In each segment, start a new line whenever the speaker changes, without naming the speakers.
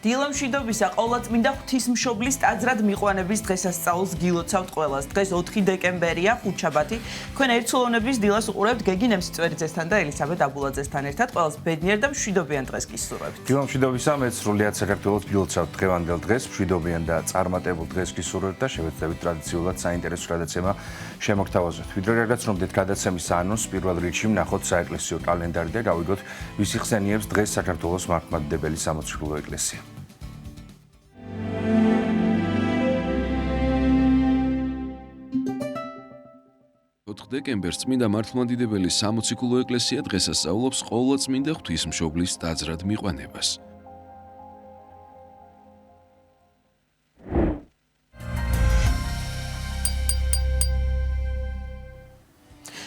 დილა მშვიდობისა, ყოვლადწმინდა ღვთისმშობლის ტაძრად მიყვანების დღესასწაულს გილოცავთ ყველას. დღეს 4 დეკემბერია, ხუთშაბათი. თქვენ ერთსულოვნების დილას უყურებთ გეგი ნემსწვერიძესთან და ელისაბედ აბულაძესთან ერთად. ყველას ბედნიერ და მშვიდობიან დღეს გისურვებთ.
დილა მშვიდობისა, მეც სრულიად საქართველოს გილოცავთ დღევანდელ დღეს, მშვიდობიან და წარმატებულ დღეს გისურვებთ და შევეცდებით ტრადიციულად საინტერესო გადაცემა შემოგთავაზოთ. ვიდრე არ გაცნობდეთ გადაცემის ანონსს, პირველ რიგში ვნახოთ საეკლესიო კალენდარი და გავიგოთ ვის იხსენიებს დღეს საქართველოს მართლმადიდებელი სამოციქულო ეკლესია.
4 დეკემბერს წმინდა მართლმადიდებელი სამოციქულო ეკლესია დღესასწაულობს ყოვლადწმინდა ღვთისმშობლის ტაძრად მიყვანებას.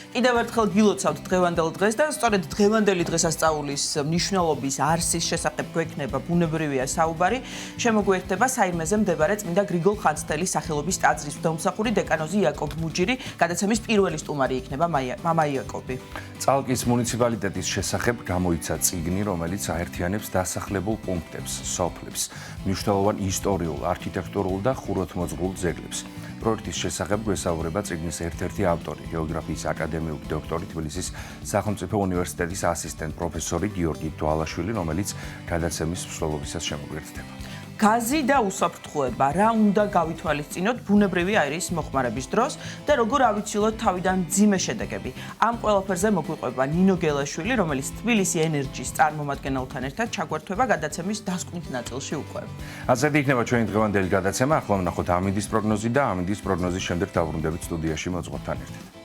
კიდევ ერთხელ გილოცავთ დღევანდელ დღეს და სწორედ დღევანდელი დღესასწაულის მნიშვნელობის არსის შესახებ გვექნება ბუნებრივია საუბარი. შემოგვიერთდება საირმეზე მდებარე წმინდა გრიგოლ ხანძთელის სახელობის ტაძრის მღვდელმსახური დეკანოზი იაკობ მუჯირი. გადაცემის პირველი სტუმარი იქნება მამა იაკობი.
წალკის მუნიციპალიტეტის შესახებ გამოიცა წიგნი, რომელიც აერთიანებს დასახლებულ პუნქტებს, სოფლებს, მნიშვნელოვან ისტორიულ, არქიტექტურულ და ხუროთმოძღვრულ ძეგლებს. პროექტის შესახებ გვესაუბრება წიგნის ერთ-ერთი ავტორი, გეოგრაფიის აკადემიური დოქტორი, თბილისის სახელმწიფო უნივერსიტეტის ასისტენტ პროფესორი გიორგი დვალაშვილი, რომელიც გადაცემის მსვლელობისას შემოგვიერთდება.
გაზი და უსაფრთხოება, რა უნდა გავითვალისწინოთ ბუნებრივი აირის მოხმარების დროს და როგორ ავიცილოთ თავიდან მძიმე შედეგები. ამ ყველაფერზე მოგვიყვება ნინო გელაშვილი, რომელიც თბილისი ენერჯის წარმომადგენელთან ერთად ჩაგვერთვება გადაცემის დასკვნით ნაწილში უკვე.
ასეთი იქნება ჩვენი დღევანდელი გადაცემა. ახლა ვნახოთ ამინდის პროგნოზი და ამინდის პროგნოზის შემდეგ დავბრუნდებით სტუდიაში მოძღვართან ერთად.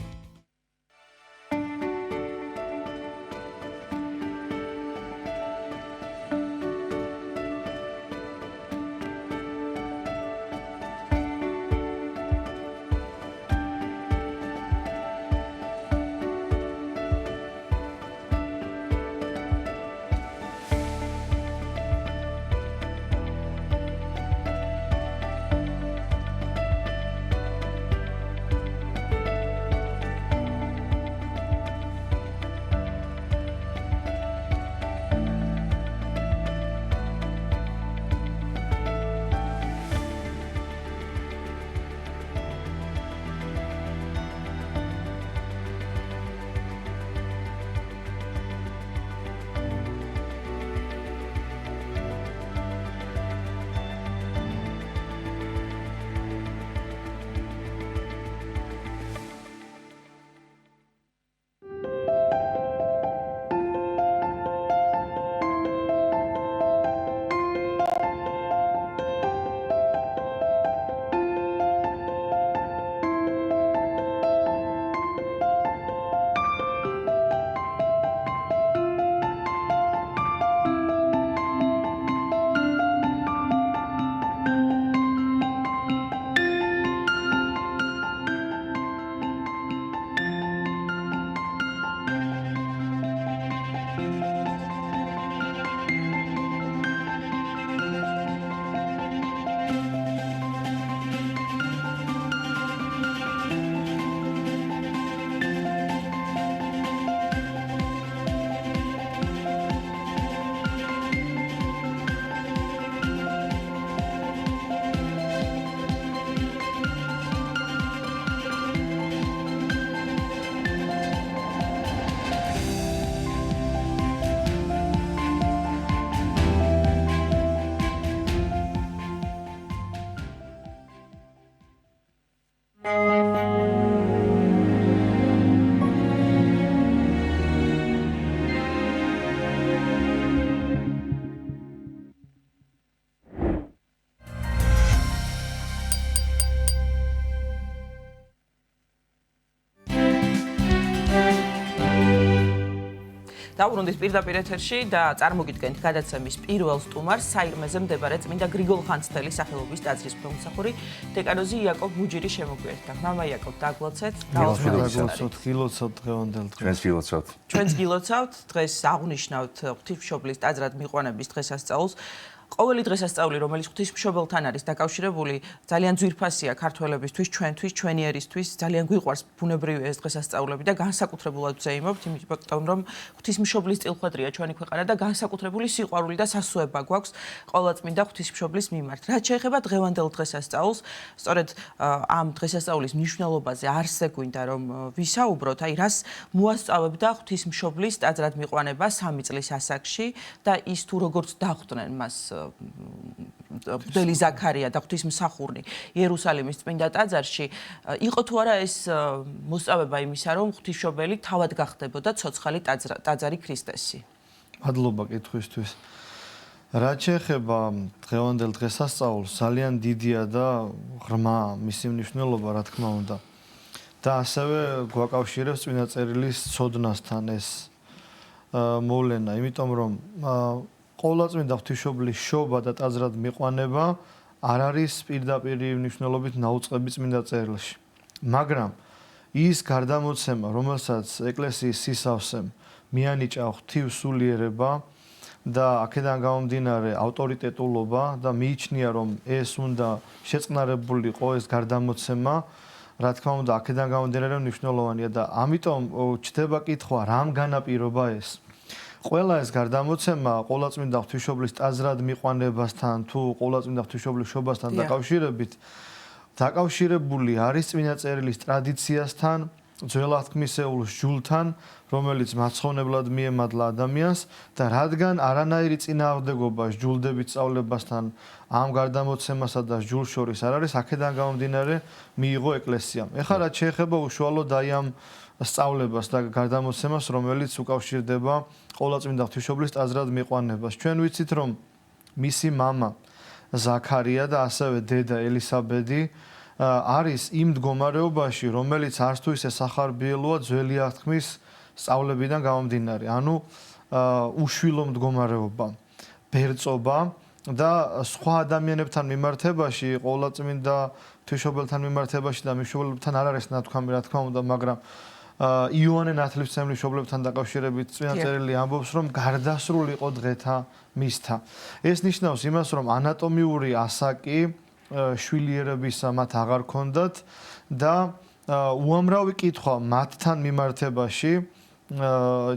დავბრუნდით პირდაპირ ეთერში და წარმოგიდგენთ გადაცემის პირველ სტუმარს, საირმეზე მდებარე წმინდა გრიგოლ ხანძთელის სახელობის ტაძრის მღვდელმსახური დეკანოზი იაკობ მუჯირი შემოგვიერთდა. მამა იაკობ, დაგლოცეთ.
დაგლოცოთ, გილოცავთ დღევანდელ დღეს.
ჩვენს გილოცავთ, დღეს აღნიშნავთ ღვთისმშობლის ტაძრად მიყვანების დღესასწაულს. ყოველი დღესასწაული, რომელიც ღვთისმშობელთან არის დაკავშირებული, ძალიან ძვირფასია ქართველებისთვის, ჩვენთვის, ჩვენი ერისთვის, ძალიან გვიყვარს ბუნებრივია ეს დღესასწაულები და განსაკუთრებულად ვზეიმობთ, იმიტომ რომ ღვთისმშობლის წილხვედრია ჩვენი ქვეყანა და განსაკუთრებული სიყვარული და სასუება გვაქვს ყოვლადწმინდა ღვთისმშობლის მიმართ. რაც შეეხება დღევანდელ დღესასწაულს, სწორედ ამ დღესასწაულის მნიშვნელობაზე არზე გვინდა რომ ვისაუბროთ, აი რას მოასწავებდა ღვთისმშობლის ტაძრად მიყვანება 3 წლის ასაკში და ის თუ როგორც დახვდნენ მას ბუდელი ზაქარია და ღვთისმსახურნი იერუსალიმის წმინდა ტაძარში, იყო თუ არა ეს მოსწავება იმისა, რომ ღვთისმშობელი თავად გახდებოდა ცოცხალი ტაძარი ქრისტესი?
მადლობა კითხვისთვის. რაც შეეხება დღევანდელ დღესასწაულს, ძალიან დიდია და ღრმა მისი მნიშვნელობა, რა თქმა უნდა. და ასევე გვაკავშირებს წმინდა წერილის ცოდნასთან ეს მოვლენა, იმიტომ რომ ყოვლადწმინდა ღვთისმშობლის შობა და ტაძრად მიყვანება არ არის პირდაპირი მნიშვნელობით ნაუწყები წმინდა წერილში. მაგრამ ის გარდამოცემა, რომელსაც ეკლესიის სისავსემ მიანიჭა ღვთივსულიერება და აქედან გამომდინარე ავტორიტეტულობა და მიიჩნია რომ ეს უნდა შეწყნარებული იყო ეს გარდამოცემა, რა თქმა უნდა აქედან გამომდინარე მნიშვნელოვანია და ამიტომ ჩდება კითხვა რამ განაპირობა ეს. ყველა ეს გარდამოცემა ყოვლადწმინდა ღვთისმშობლის ტაძრად მიყვანებასთან თუ ყოვლადწმინდა ღვთისმშობლის შობასთან დაკავშირებით დაკავშირებული არის წმინდა წერილის ტრადიციასთან, ძველათქმისეულ სჯულთან, რომელიც მაცხოვნებლად მიემადლა ადამიანს და რადგან არანაირი წინააღმდეგობა სჯულდებით სწავლებასთან ამ გარდამოცემასა და სჯულს შორის არ არის, აქედან გამომდინარე მიიღო ეკლესიამ. ეხლა რაც შეეხება უშუალოდ აი ამ სწავლებას და გარდამოცემას, რომელიც უკავშირდება ყოვლადწმინდა ღვთისმშობლის ტაძრად მიყვანებას. ჩვენ ვიცით, რომ მისი მამა ზაქარია და ასევე დედა ელისაბედი არის იმ მდგომარეობაში, რომელიც არც თუ ისე სახარბიელოა ძველი აღთქმის სწავლებიდან გამომდინარე. ანუ უშვილო მდგომარეობა, ბერწობა და სხვა ადამიანებთან მიმართებაში, ყოვლადწმინდა ღვთისმშობელთან მიმართებაში და მშობლებთან არ არის ნათქვამი, რა თქმა უნდა, მაგრამ იოანე ნათლისმცემლის მშობლებთან დაკავშირებით წმინდა წერილი ამბობს, რომ გარდასრული იყო დღეთა მისთა. ეს ნიშნავს იმას, რომ ანატომიური ასაკი შვილიერებისა მათ აღარ ქონდათ და უამრავი კითხვა მათთან მიმართებაში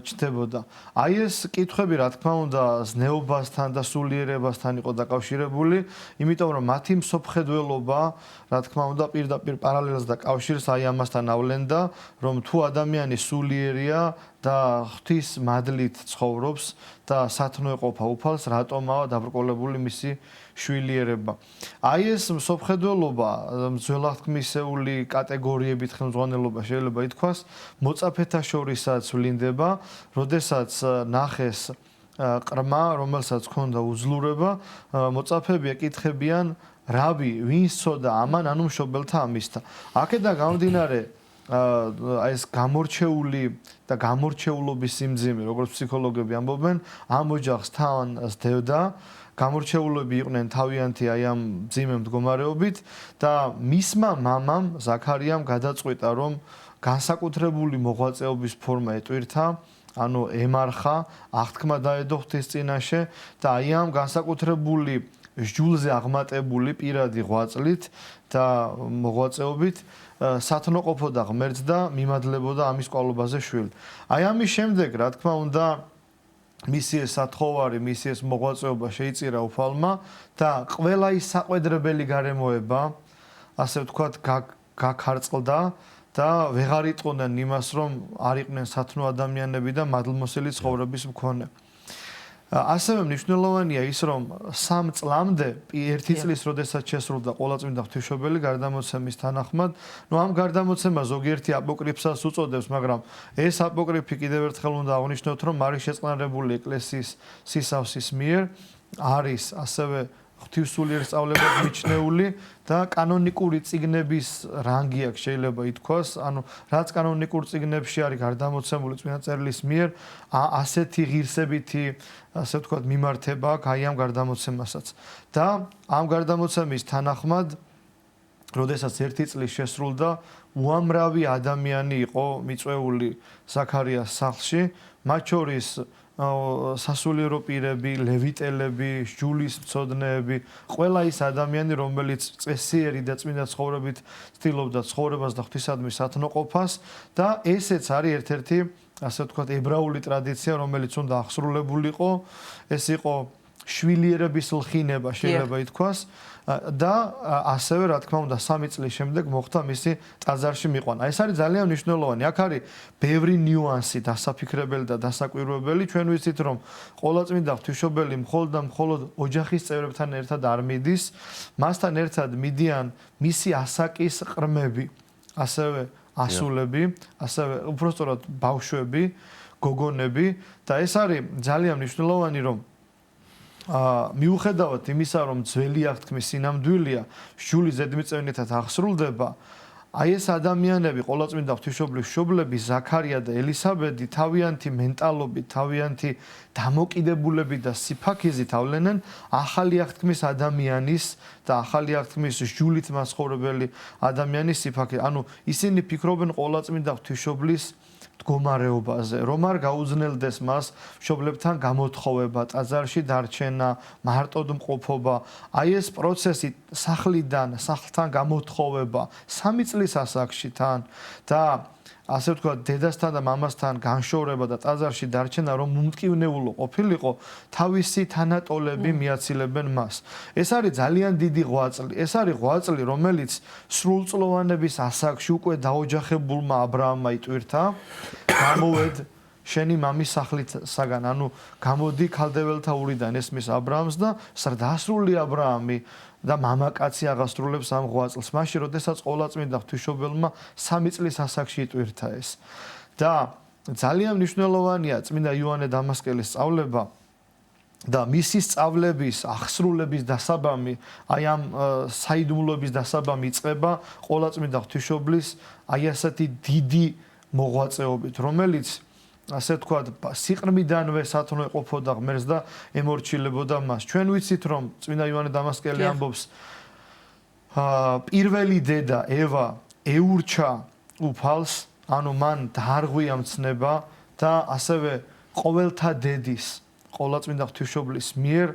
ჩნდებოდა. აი ეს კითხვები, რა თქმა უნდა, ზნეობასთან და სულიერებასთან იყო დაკავშირებული, იმიტომ რომ მათი მსოფლმხედველობა, რა თქმა უნდა, პირდაპირ პარალელს და კავშირს აი ამასთან ავლენდა, რომ თუ ადამიანი სულიერია და ღვთის მადლით ცხოვრობს და სათნო ეყოფა უფალს, რატომაა დაბრკოლებული მისი შვილიერება. აი ეს მსოფლმხედველობა, ძველათქმისეული კატეგორიებით ხელმძღვანელობა შეიძლება ითქვას, მოწაფეთა შორისაც ვლინდება, როდესაც ნახეს ყრმა, რომელსაც ჰქონდა უძლურება, მოწაფეები ეკითხებიან, რაბი, ვინ სწოდა ამან, ანუ მშობელთა ამისთა. აქედან გამომდინარე ეს გამორჩეული და გამორჩეულობის სიმძიმე, როგორც ფსიქოლოგები ამბობენ, ამ ოჯახს თან სდევდა, გამორჩეულები იყვნენ თავიანთი აი ამ მძიმე მდგომარეობით და მისმა მამამ ზაქარიამ გადაწყვიტა, რომ განსაკუთრებული მოღვაწეობის ფორმა ეტვირთა, ანუ ემარხა, აღთქმა დაედო ღვთის წინაშე და აი ამ განსაკუთრებული სჯულზე აღმატებული პირადი ღვაწლით და მოღვაწეობით სათნო ყოფოდა ღმერთს და მიმადლებოდა ამის ყვალობაზე შვილ. აი ამის შემდეგ, რა თქმა უნდა, მისი ეს სათხოვარი, მისი ეს მოღვაწეობა შეიწირა უფალმა და ყველა ის საყვედრებელი გარემოება, ასე ვთქვათ, გაქარწყლდა და ვეღარ იტყოდნენ იმას, რომ არ იყვნენ სათნო ადამიანები და მადლმოსილი ცხოვრების მქონე. ასევე მნიშვნელოვანია ის, რომ 3 წლამდე, 1 წლის როდესაც შესრულდა ყოვლადწმინდა ღვთისმშობელი გარდამოცემის თანახმად, ამ გარდამოცემა ზოგიერთი აპოკრიფსას უწოდებს, მაგრამ ეს აპოკრიფი კიდევ ერთხელ უნდა აღნიშნოთ, რომ არის შეწყნარებული ეკლესიის სისავსის მიერ, არის ასევე ღვთისმსულიერ სწავლებად მიჩნეული და კანონიკური წიგნების რანგი აქვს შეიძლება ითქვას, ანუ რაც კანონიკურ წიგნებში არის გარდამოცემული წმინდა წერილის მიერ, ასეთი ღირსებითი, ასე ვთქვათ, მიმართება აქვს აი ამ გარდამოცემასაც. და ამ გარდამოცემის თანახმად, როდესაც 1 წლის შესრულდა, უამრავი ადამიანი იყო მიწვეული ზაქარიას სახლში, მათ შორის სასულიერო პირები, ლევიტელები, სჯულის მცოდნეები, ყველა ის ადამიანი, რომელიც წესიერი და წმინდა ცხოვრებით ცდილობდა ცხოვრებას და ღვთისადმი სათნოყოფას და ესეც არის ერთ-ერთი, ასე ვთქვათ, ებრაული ტრადიცია, რომელიც უნდა აღსრულებულიყო. ეს იყო შვილიერების ლხინება, შეიძლება ითქვას. და ასევე რა თქმა უნდა 3 წლის შემდეგ მოხდა მისი ტაძარში მიყვანა. ეს არის ძალიან მნიშვნელოვანი. აქ არის ბევრი ნიუანსი დასაფიქრებელი და დასაკვირვებელი. ჩვენ ვიცით რომ ყოვლადწმინდა ღვთისმშობელი მხოლოდ ოჯახის წევრებთან ერთად არ მიდის, მასთან ერთად მიდიან მისი ასაკის ყრმები, ასევე ასულები, ასევე უпростоრად ბავშვები, გოგონები და ეს არის ძალიან მნიშვნელოვანი რომ მიუხედავად იმისა, რომ ძველი აღთქმის სინამდვილეა, სჯული ზედმიწევნითად აღსრულდება, აი ეს ადამიანები, ყოვლადწმინდა ღვთისმშობლის მშობლები, ზაქარია და ელისაბედი, თავიანთი მენტალობით, თავიანთი დამოკიდებულებით და სიფაქიზით ავლენენ ახალი აღთქმის ადამიანის და ახალი აღთქმის სჯულით მასხოვრებელი ადამიანის სიფაქიზით. ანუ ისინი ფიქრობენ ყოვლადწმინდა ღვთისმშობლის მდგომარეობაზე, რომ არ გაუძნელდეს მას მშობლებთან გამოთხოვება, ტაძარში დარჩენა, მარტოდ მყოფობა. აი ეს პროცესი სახლთან გამოთხოვება 3 წლის ასაკში თან და ასე ვთქვათ, დედასთან და მამასთან განშორება და ტაძარში დარჩენა, რომ უმტკივნეულო ყოფილიყო, თავისი თანატოლები მიაცილებენ მას. ეს არის ძალიან დიდი ღვაწლი. ეს არის ღვაწლი, რომელიც სრულწლოვანების ასაკში უკვე დაოჯახებულმა აბრაამმა იტვირთა, გამოვედ შენი მამის სახლისაგან, ანუ გამოდი ქალდეველთა ურიდან ესმის აბრაამს და დასრული აბრაამი და მამაკაცი აღასრულებს ამ ღვაწლს. მაშინ, როდესაც ყოვლადწმინდა ღვთისმშობელმა 3 წლის ასაკში იტვირთა ეს. და ძალიან მნიშვნელოვანია წმინდა იოანე დამასკელის სწავლება და მისი სწავლების აღსრულების დასაბამი, აი ამ საიდუმლოების დასაბამი იწყება ყოვლადწმინდა ღვთისმშობლის აი ასეთი დიდი მოღვაწეობით, რომელიც ასე ვთქვათ, სიყრმიდანვე სათნოეყოფოდა ღმერთს და ემორჩილებოდა მას. ჩვენ ვიცით, რომ წმინდა იოანე დამასკელი ამბობს, პირველი დედა ევა ეურჩა უფალს, ანუ მან დაარღვია მცნება და ასევე ყოველთა დედის, ყოვლადწმინდა ღვთისმშობლის მიერ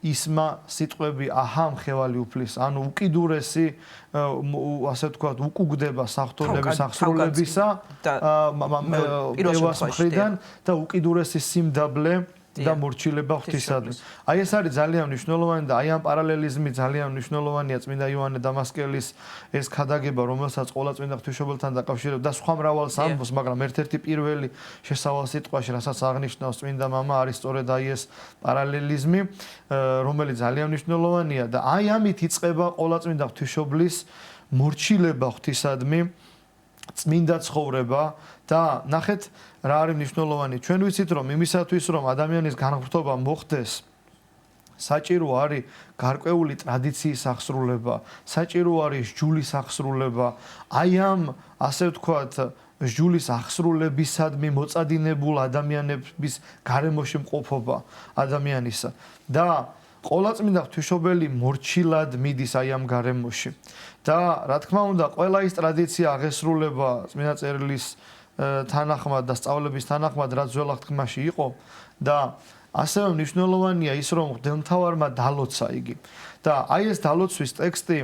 ისმა სიტყვები აჰა მხევალი უფლის, ანუ უკიდურესი ასე ვთქვათ, უკუგდება საფრთხების აღსრულებისა ევას მხრიდან და უკიდურესი სიმდაბლე და მორჩილება ღვთისადმი. აი ეს არის ძალიან მნიშვნელოვანი და აი ამ პარალელიზმი ძალიან მნიშვნელოვანია წმინდა იოანე დამასკელის ეს ქადაგება, რომელსაც ყოვლადწმინდა ღვთისმშობელთან დაკავშირებს და სხვა მრავალს ამბობს, მაგრამ ერთ-ერთი პირველი შესავალ სიტყვაში, რასაც აღნიშნავს წმინდა მამა, არის სწორედ აი ეს პარალელიზმი, რომელიც ძალიან მნიშვნელოვანია და აი ამით იწყება ყოვლადწმინდა ღვთისმშობლის მორჩილება ღვთისადმი, წმინდა ცხოვრება და ნახეთ რა არის მნიშვნელოვანი. ჩვენ ვიცით რომ იმისათვის რომ ადამიანის განღრთობა მოხდეს, საჭირო არის გარკვეული ტრადიციის აღსრულება, საჭირო არის სჯულის აღსრულება. აი ამ ასე ვთქვათ სჯულის აღსრულებისადმი მოწადინებულ ადამიანების გარემოში მყოფობა ადამიანისა და ყოვლადწმინდა ღვთისმშობელი მორჩილად მიდის აი ამ გარემოში. და რა თქმა უნდა, ყველა ის ტრადიცია აღესრულება წმინდა წერილის თანახმად და სწავლების თანახმად, რაც ძველ აღთქმაში იყო და ასევე მნიშვნელოვანია ის, რომ მღვდელმთავარმა დალოცა იგი. და აი ეს დალოცვის ტექსტი,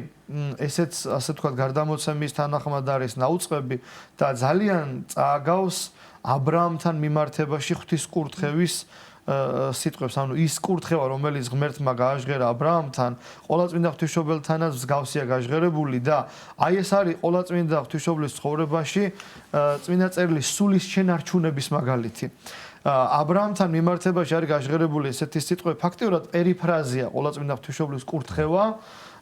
ესეც ასე ვთქვათ, გარდამოცემის თანახმად არის ნაუწყები და ძალიან წააგავს აბრაამთან მიმართებაში ღვთის კურთხევის სიტყვებს, ანუ ის კურთხევა, რომელიც ღმერთმა გააჟღერა აბრაამთან, ყოვლადწმინდა ღვთისმშობელთანაც მსგავსია გაჟღერებული და აი ეს არის ყოვლადწმინდა ღვთისმშობლის ცხოვრებაში წმინდა წერილის სულის შენარჩუნების მაგალითი. აბრაამთან მიმართებაში არის გაჟღერებული ესეთი სიტყვები, ფაქტიურად პერიფრაზია ყოვლადწმინდა ღვთისმშობლის კურთხევა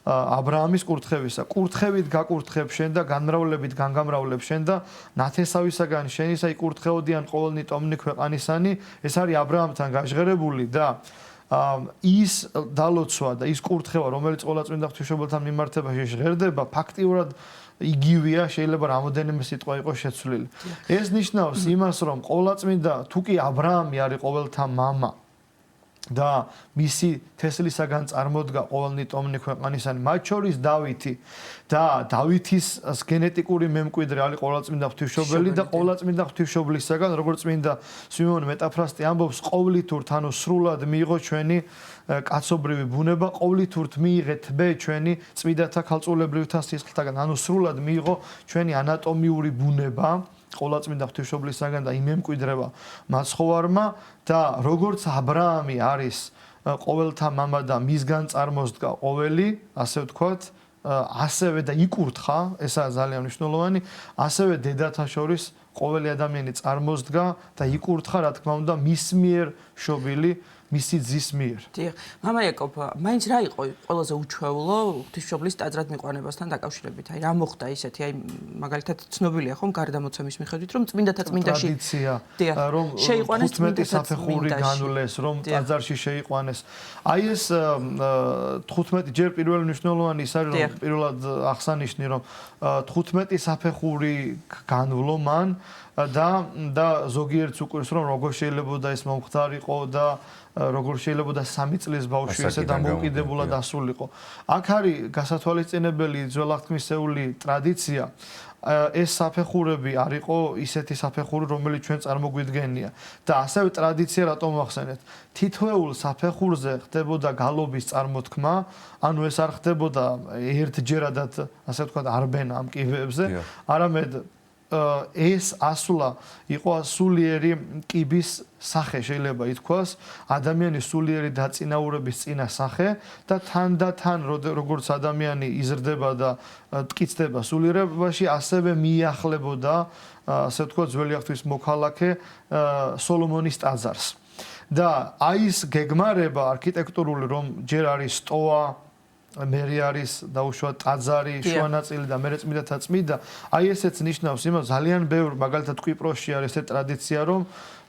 აბრაამის კურთხევისა. კურთხევით გაკურთხებ შენ და განმრავლებით განგამრავლებ შენ და ნათესავისაგან შენისა იკურთხეოდიან ყოველნი ტომნი ქვეყანისანი. ეს არის აბრაამთან გაჟღერებული და ის დალოცვა და ის კურთხევა, რომელიც ყოვლადწმინდა ღვთისმშობელთან მიმართებაში ჟღერდება, ფაქტიურად იგივეა, შეიძლება რამოდენიმე სიტყვა იყოს შეცვლილი. ეს ნიშნავს იმას, რომ ყოვლადწმინდა თუ კი აბრაამი არის ყოველთა მამა და მისი თესლისაგან წარმოდგა ყოველნი ტომნი ქვეყანისანი, მათ შორის დავითი და დავითის გენეტიკური მემკვიდრე არის ყოვლადწმინდა ღვთისმშობელი და ყოვლადწმინდა ღვთისმშობლისაგან, როგორც წმინდა სვიმონ მეტაფრასტი ამბობს, ყოვლითურთ, ანუ სრულად მიიღო ჩვენი კაცობრივი ბუნება, ყოვლითურთ მიიღეთ თბე ჩვენი წმინდათა ქალწულებრივთა სისხლთაგან, ანუ სრულად მიიღო ჩვენი ანატომიური ბუნება ყოვლადწმინდა ღვთისმშობლისაგან და იმ მემკვიდრევა მაცხოვარმა და როგორც აბრაამი არის ყოველთა მამა და მისგან წარმოსდგა ყოველი, ასე ვთქვათ, ასევე და იკურთხა, ესაა ძალიან მნიშვნელოვანი, ასევე დედათა შორის ყოველი ადამიანი წარმოსდგა და იკურთხა, რა თქმა უნდა, მის მიერ შობილი მისი ძის მიერ.
დიახ, მამა იაკობ, მაინც რა იყო ყველაზე უჩვეულო ღვთისმშობლის ტაძრად მიყვანებასთან დაკავშირებით? აი, რა მოხდა ისეთი, აი, მაგალითად ცნობილია ხომ გარდამოცემის მიხედვით, რომ წმინდათა წმინდაში
ტრადიცია,
რომ
შეიყვანეს 15 საფეხური განვლეს, რომ ტაძარში შეიყვანეს. აი ეს 15 ჯერ პირველი მნიშვნელოვანი ის არის, რომ პირველად აღსანიშნი, რომ 15 საფეხური განვლო მან და ზოგიერთს უკვირს, რომ როგორ შეიძლება ეს მომხდარიყო და როგორ შეიძლება 3 წლის ბავშვი ესე დამოუკიდებლად ასულიყო. აქ არის გასათვალისწინებელი ძველაღთქმისეული ტრადიცია. ეს საფეხურები არისო ისეთი საფეხური, რომელიც ჩვენ წარმოგვიდგენია და ასევე ტრადიცია რატომ ახსენეთ? თითოეულ საფეხურზე ხდებოდა გალობის წარმოთქმა, ანუ ეს არ ხდებოდა ერთჯერადად, ასე ვთქვათ, არბენა ამ კიბეებზე, არამედ ეს ასვლა იყო სულიერი კიბის სახე, შეიძლება ითქვას, ადამიანის სულიერი დაწინაურების წინა სახე და თან როგორც ადამიანი იზრდება და მტკიცდება სულიერებაში, ასევე მიახლებოდა, ასე ვთქვათ, ძველი აღთქმის მოქალაქე სოლომონის ტაძარს. და აი ეს გეგმარება არქიტექტურული, რომ ჯერ არის სტოა, მერე არის დაუშვათ ტაძარი, შუანაწილი და მერე წმინდათა წმინდა. აი ესეც ნიშნავს იმას, ძალიან ბევრ, მაგალითად კვიპროსში არის ეს ტრადიცია, რომ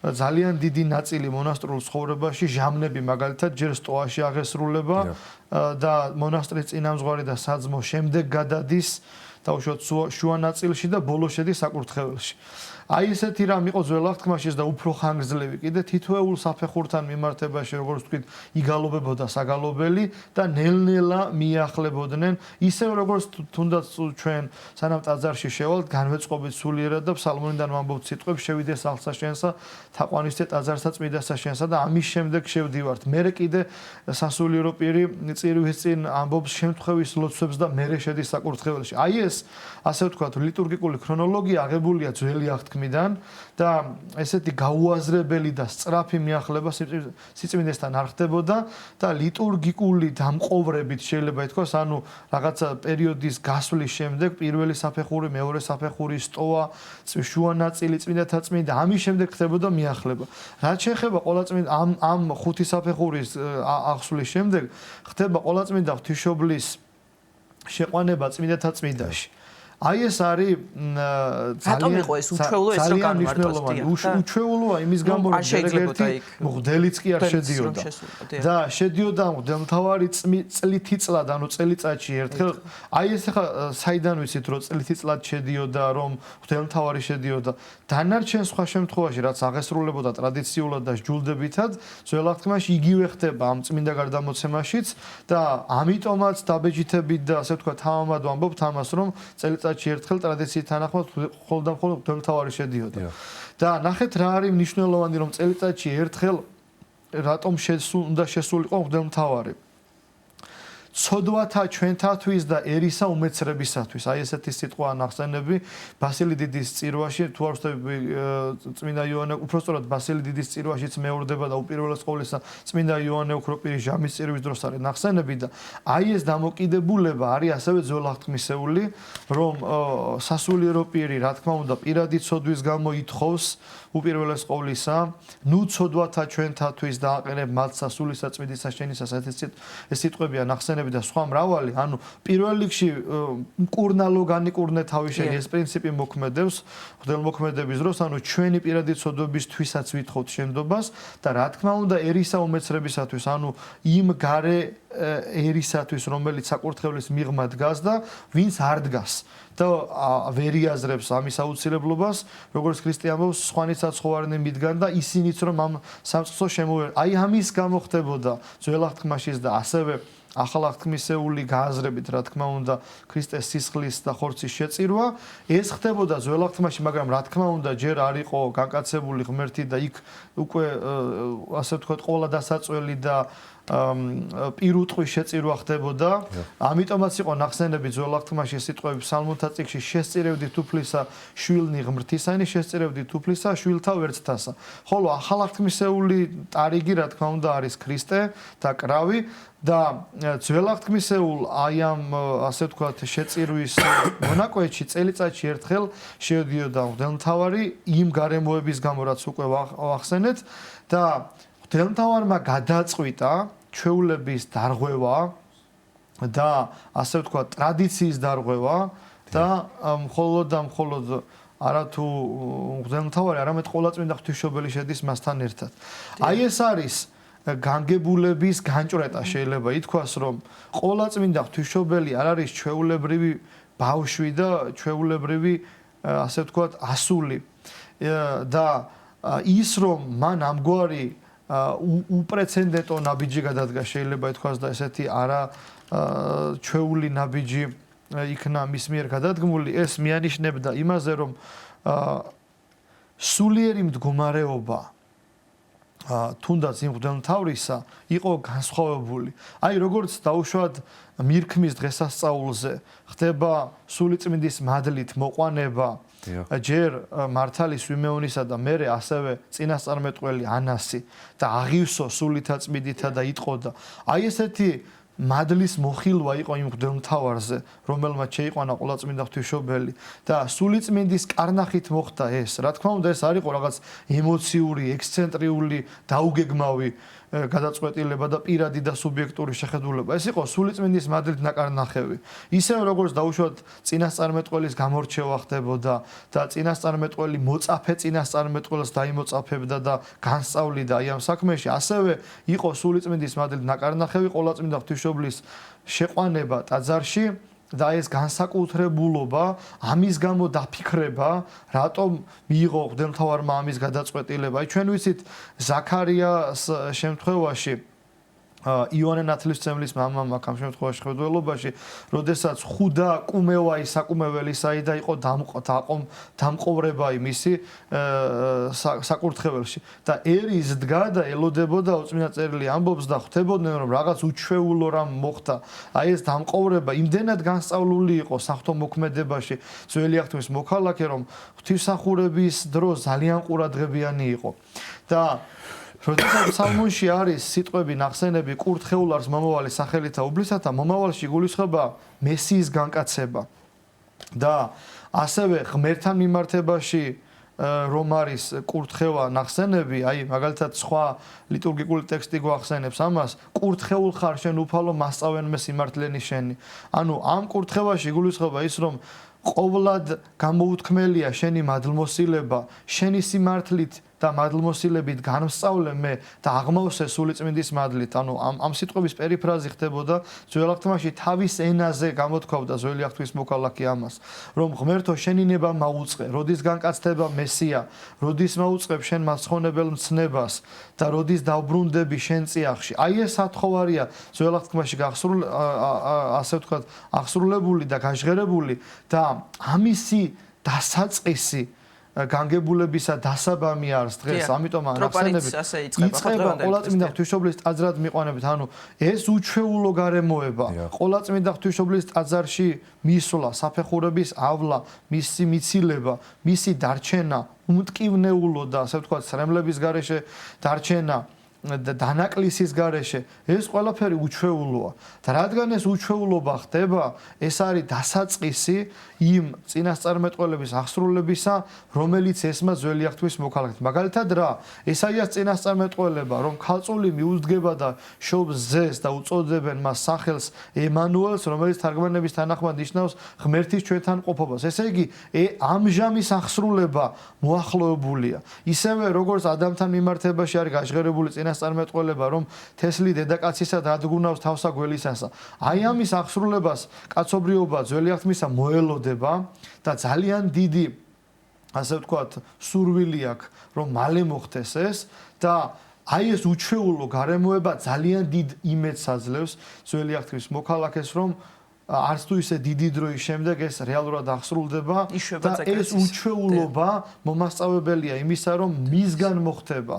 ძალიან დიდი ნაწილი მონასტრულ ცხოვრებაში ჟამნები მაგალითად ჯერ სტოაში აღესრულება და მონასტრის წინამძღვარი და საძმო შემდეგ გადადის დაუშვათ შუანაწილში და ბოლო შედის საკურთხეველში. აი ესეთი რამ იყო ძველაღთქმაშიც და უფრო ხანგრძლივი კიდე თითოეულ საფეხურთან მიმართებაში, როგორც ვთქვით, იგალობებოდა საგალობელი და ნელ-ნელა მიახლებოდნენ, ისევ როგორც თუნდაც ჩვენ სანამ ტაძარში შევალთ, განვეწყობით სულიერად და ფსალმონიდან ვამბობთ სიტყვებს, შევიდე სახლსა შენსა, თაყვანისთე ტაძარსა წმინდასა შენსა და ამის შემდეგ შევდივართ. მერე კიდე სასულიერო პირი წირვის წინ ამბობს შემთხვევის ლოცვებს და მერე შედის საკურთხეველში. აი ეს, ასე ვთქვათ, ლიტურგიკული ქრონოლოგია აღებულია ძველი აღთქმიდან და ესეთი გაუაზრებელი და სწრაფი მიახლება სიწმინდესთან არ ხდებოდა და ლიტურგიკული დამყოვრებით შეიძლება ითქვას, ანუ რაღაცა პერიოდის გასვლის შემდეგ პირველი საფეხური, მეორე საფეხური, სტოა, შუანაწილი, წმინდათა წმინდა, ამის შემდეგ ხდებოდა მიახლება. რაც შეეხება ყოვლადწმინდა ამ 5 საფეხურის აღსვლის შემდეგ ხდება ყოვლადწმინდა ღვთისმშობლის შეყვანება წმინდათა წმინდაში. აი ეს არის ძალიან მნიშვნელოვანი. უჩვეულოა იმის გამო, რომ ერთ-ერთი მღვდელიც კი არ შედიოდა. და შედიოდა მღვდელმთავარი წლითიწლად, ანუ წელიწადში ერთხელ. აი ეს ახლა საიდან ვიცით, რომ წლითიწლად შედიოდა, რომ მღვდელმთავარი შედიოდა. დანარჩენ სხვა შემთხვევაში, რაც აღესრულებოდა ტრადიციულად და ჯულდებითად, ძველაღთქმაში იგივე ხდება ამ წმინდა გარდამოცემაშიც და ამიტომაც დაბეჯითებით და ასე ვთქვათ, თამამად ვამბობთ ამას, რომ წელიწადში ერთხელ ტრადიციით თანახმად მხოლოდ და მხოლოდ მღვდელმთავარი შედიოდა. და ნახეთ რა არის მნიშვნელოვანი, რომ წელიწადში ერთხელ რატომ უნდა შესულიყო მღვდელმთავარი. ცოდვათა ჩვენთათვის და ერისა უმეცრებისათვის. აი ესეთი სიტყვა ნახსენები ბასილი დიდის წირვაში, თუ არ ვცდები წმინდა იოანე, უпростоრად ბასილი დიდის წირვაშიც მეორდება და უპირველეს ყოვლისა წმინდა იოანე ოქროპირის ჟამის წირვის დროს არის ნახსენები და აი ეს დამოკიდებულება არის ასევე ძველაღთქმისეული, რომ სასულიერო პირი, რა თქმა უნდა, პირადი ცოდვის გამო ითხოვს უპირველეს ყოვლისა, ნუ ცოდვათა ჩვენთათვის დააყენებ მათ სასულისა წმინდისა შენისას, ეს სიტყვებია ნახსენები ნახსენები და სხვა მრავალი, ანუ პირველ რიგში მკურნალო განიკურნე თავი შენი ეს პრინციპი მოქმედებს ღვთელმოქმედების დროს, ანუ ჩვენი პირადი ცოდვებისთვისაც ვითხოვთ შენდობას და რა თქმა უნდა ერისა უმეცრებისათვის, ანუ იმ გარე ერისათვის, რომელიც საკურთხევლის მიღმა დგას და ვინც არ დგას და ვერ იაზრებს ამის აუცილებლობას, როგორც ქრისტე ამბობს, სხვანიცაც ხოვარნი მიდგან და ისინიც რომ ამ სამწყსოს შემოვიდნენ. აი ამის გამო ხდებოდა ძველ აღთქმაშიც და ასევე ახალ აღთქმისეული გააზრებით, რა თქმა უნდა, ქრისტეს სისხლის და ხორცის შეწირვა, ეს ხდებოდა ძველ აღთქმაში, მაგრამ რა თქმა უნდა, ჯერ არ იყო განკაცებული ღმერთი და იქ უკვე ასე ვთქვათ, ყოლა დასაწველი და პირუტყვის შეწირვა ხდებოდა. ამიტომაც იყო ნახსენები ძველ აღთქმაში სიტყვები ფსალმუნთა წიგნში შესწირევდით უფლისა შვილნი ღმრთისანი, შესწირევდით უფლისა შვილთა ვერცხთასა. ხოლო ახალ აღთქმისეული ტარიგი, რა თქმა უნდა, არის ქრისტე და კრავი და ძველ აღთქმისეულ აი ამ ასე ვთქვათ შეწირვის მონაკვეთში წელიწადში ერთხელ შედიოდა მღვდელმთავარი იმ გარემოების გამო, რაც უკვე ვახსენეთ და მღვდელმთავარმა გადაწყვიტა ჩვეულების დარღვევა და ასე ვთქვათ ტრადიციის დარღვევა და მხოლოდ არათუ მღვდელმთავარი, არამედ ყოვლადწმინდა ღვთისმშობელი შედის მასთან ერთად. აი ეს არის განგებულების განჭრეტა, შეიძლება ითქვას, რომ ყოვლადწმინდა ღვთისმშობელი არ არის ჩვეულებრივი ბავშვი და ჩვეულებრივი ასე ვთქვათ ასული და ის რომ მან ამგვარი უპრეცედენტო ნაბიჯი გადადგა, შეიძლება ითქვას და ესეთი არა ჩვეული ნაბიჯი იქნა მის მიერ გადადგმული, ეს მიანიშნებდა იმაზე, რომ სულიერი მდგომარეობა თუნდაც იმ მღვდელმთავრისა იყო განსხვავებული. აი როგორც დაუშვათ მირქმის დღესასწაულზე ხდება სულიწმინდის მადლით მოყვანება ჯერ მართალის ვიმეონისა და მერე ასევე წინასწარმეტყველი ანასი და აღივსო სულითა წმიდითა და იტყოდა. აი ესეთი მადლის მოხილვა იყო იმ მღვდელმთავარზე, რომელმაც შეიყვანა ყოვლადწმინდა ღვთისმშობელი და სულიწმინდის კარნახით მოხდა ეს. რა თქმა უნდა, ეს არ იყო რაღაც ემოციური, ექსცენტრიული, დაუგეგმავი გადაწყვეტილება და პირადი და სუბიექტური შეხედულება. ეს იყო სულიწმინდის მადლით ნაკარნახევი. ისევე როგორც დაუშვათ წინასწარმეტყველის გამორჩევა ხდებოდა და წინასწარმეტყველი მოწაფე წინასწარმეტყველს დაიმოწაფებდა და განსწავლიდა აი ამ საქმეში, ასევე იყო სულიწმინდის მადლით ნაკარნახევი ყოვლადწმინდა ღვთისმშობლის შეყვანება ტაძარში და ეს განსაკუთრებულობა, ამის გამო დაფიქრება, რატომ მიიღო მღვდელმთავარმა ამის გადაწყვეტილება. აი ჩვენ ვიცით ზაქარიას შემთხვევაში იონე ნათლისმცემლის მამამ აქ ამ შემთხვევაში ხედველობაში, როდესაც ხუდა კუმევაი საკუმეველისაი და იყო დამყოვრებაი მისი საკურთხეველში და ერის დგა და ელოდებოდა უწმინდა წერილი ამბობს და ხვდებოდნენ რომ რაღაც უჩვეულო რამ მოხდა. აი ეს დამყოვრება იმდენად განსწავლული იყო საღვთო მოქმედებაში ძველი აღთქმის მოქალაქე, რომ ღვთისმსახურების დრო ძალიან ყურადღებიანი იყო და როდესაც ფსალმუნში არის სიტყვები ნახსენები კურთხეულარს მომავალი სახელითა უბლისათა, მომავალში გულისხმობა მესიის განკაცება და ასევე ღმერთთან მიმართებაში რომ არის კურთხევა ნახსენები, აი მაგალითად სხვა ლიტურგიკული ტექსტი გვახსენებს ამას, კურთხეულ ხარ შენ უფალო მასწავლენმე სიმართლენი შენი. ანუ ამ კურთხევაში გულისხმობა ის რომ ყოვლად გამოუთქმელია შენი მადლმოსილება, შენი სიმართლით და მადლმოსილებით განსწავლე მე და აღმავსე სულიწმინდის მადლით. ანუ ამ სიტყვების პერიფრაზი ხდებოდა ძველ აღთქმაში თავის ენაზე გამოთქვავდა ძველი აღთქმის მოქალაქე ამას, რომ ღმერთო შენი ნება მაუწყე, როდის განკაცდება მესია, როდის მაუწყებ შენ მასხონებელ მცნებას და როდის დავბრუნდები შენ წიაღში. აი ეს ათხოვარია ძველ აღთქმაში ასე ვთქვათ აღსრულებული და გაჟღერებული და ამისი დასაწყისი განგებულებისა დასაბამი არის დღეს, ამიტომ ნახსენები იწყება ყოვლადწმინდა ღვთისმშობლის ტაძრად მიყვანებით, ანუ ეს უჩვეულო გარემოება, ყოვლადწმინდა ღვთისმშობლის ტაძარში მისვლა, საფეხურების ავლა, მისი მიცილება, მისი დარჩენა, უმტკივნეულო და ასე ვთქვათ, სრემლების გარეშე დარჩენა დანაკლისის გარეშე ეს ყველაფერი უჩვეულოა და რადგან ეს უჩვეულობა ხდება ეს არის დასაწყისი იმ წინასწარმეტყველების აღსრულებისა რომელიც ესმა ძველი აღთქმის მოქალაქედ მაგალითად რა ესაიას წინასწარმეტყველება რომ ქალწული მიუძგება და შობს ზეს და უწოდებენ მას სახელს ემანუელს რომელიც თარგმანების თანახმად ნიშნავს ღმერთის ჩვენთან ყოფობას ესე იგი ამჟამის აღსრულება მოახლოებულია ისევე როგორც ადამიანთან მიმართებაში არის გაჟღერებული წინასწარმეტყველება რომ თესლი დედაკაცისა დადგუნავს თავსა გველისასა აი ამის აღსრულებას კაცობრიობა ძველი აღთქმისა მოელოდება და ძალიან დიდი ასე ვთქვათ სურვილი აქვს რომ მალე მოხდეს ეს და აი ეს უჩვეულო გარემოება ძალიან დიდ იმედს აძლევს ძველი აღთქმის მოქალაქეს რომ არც თუ ისე დიდი დროის შემდეგ ეს რეალურად აღსრულდება და ეს უჩვეულობა მომასწავებელია იმისა რომ მისგან მოხდება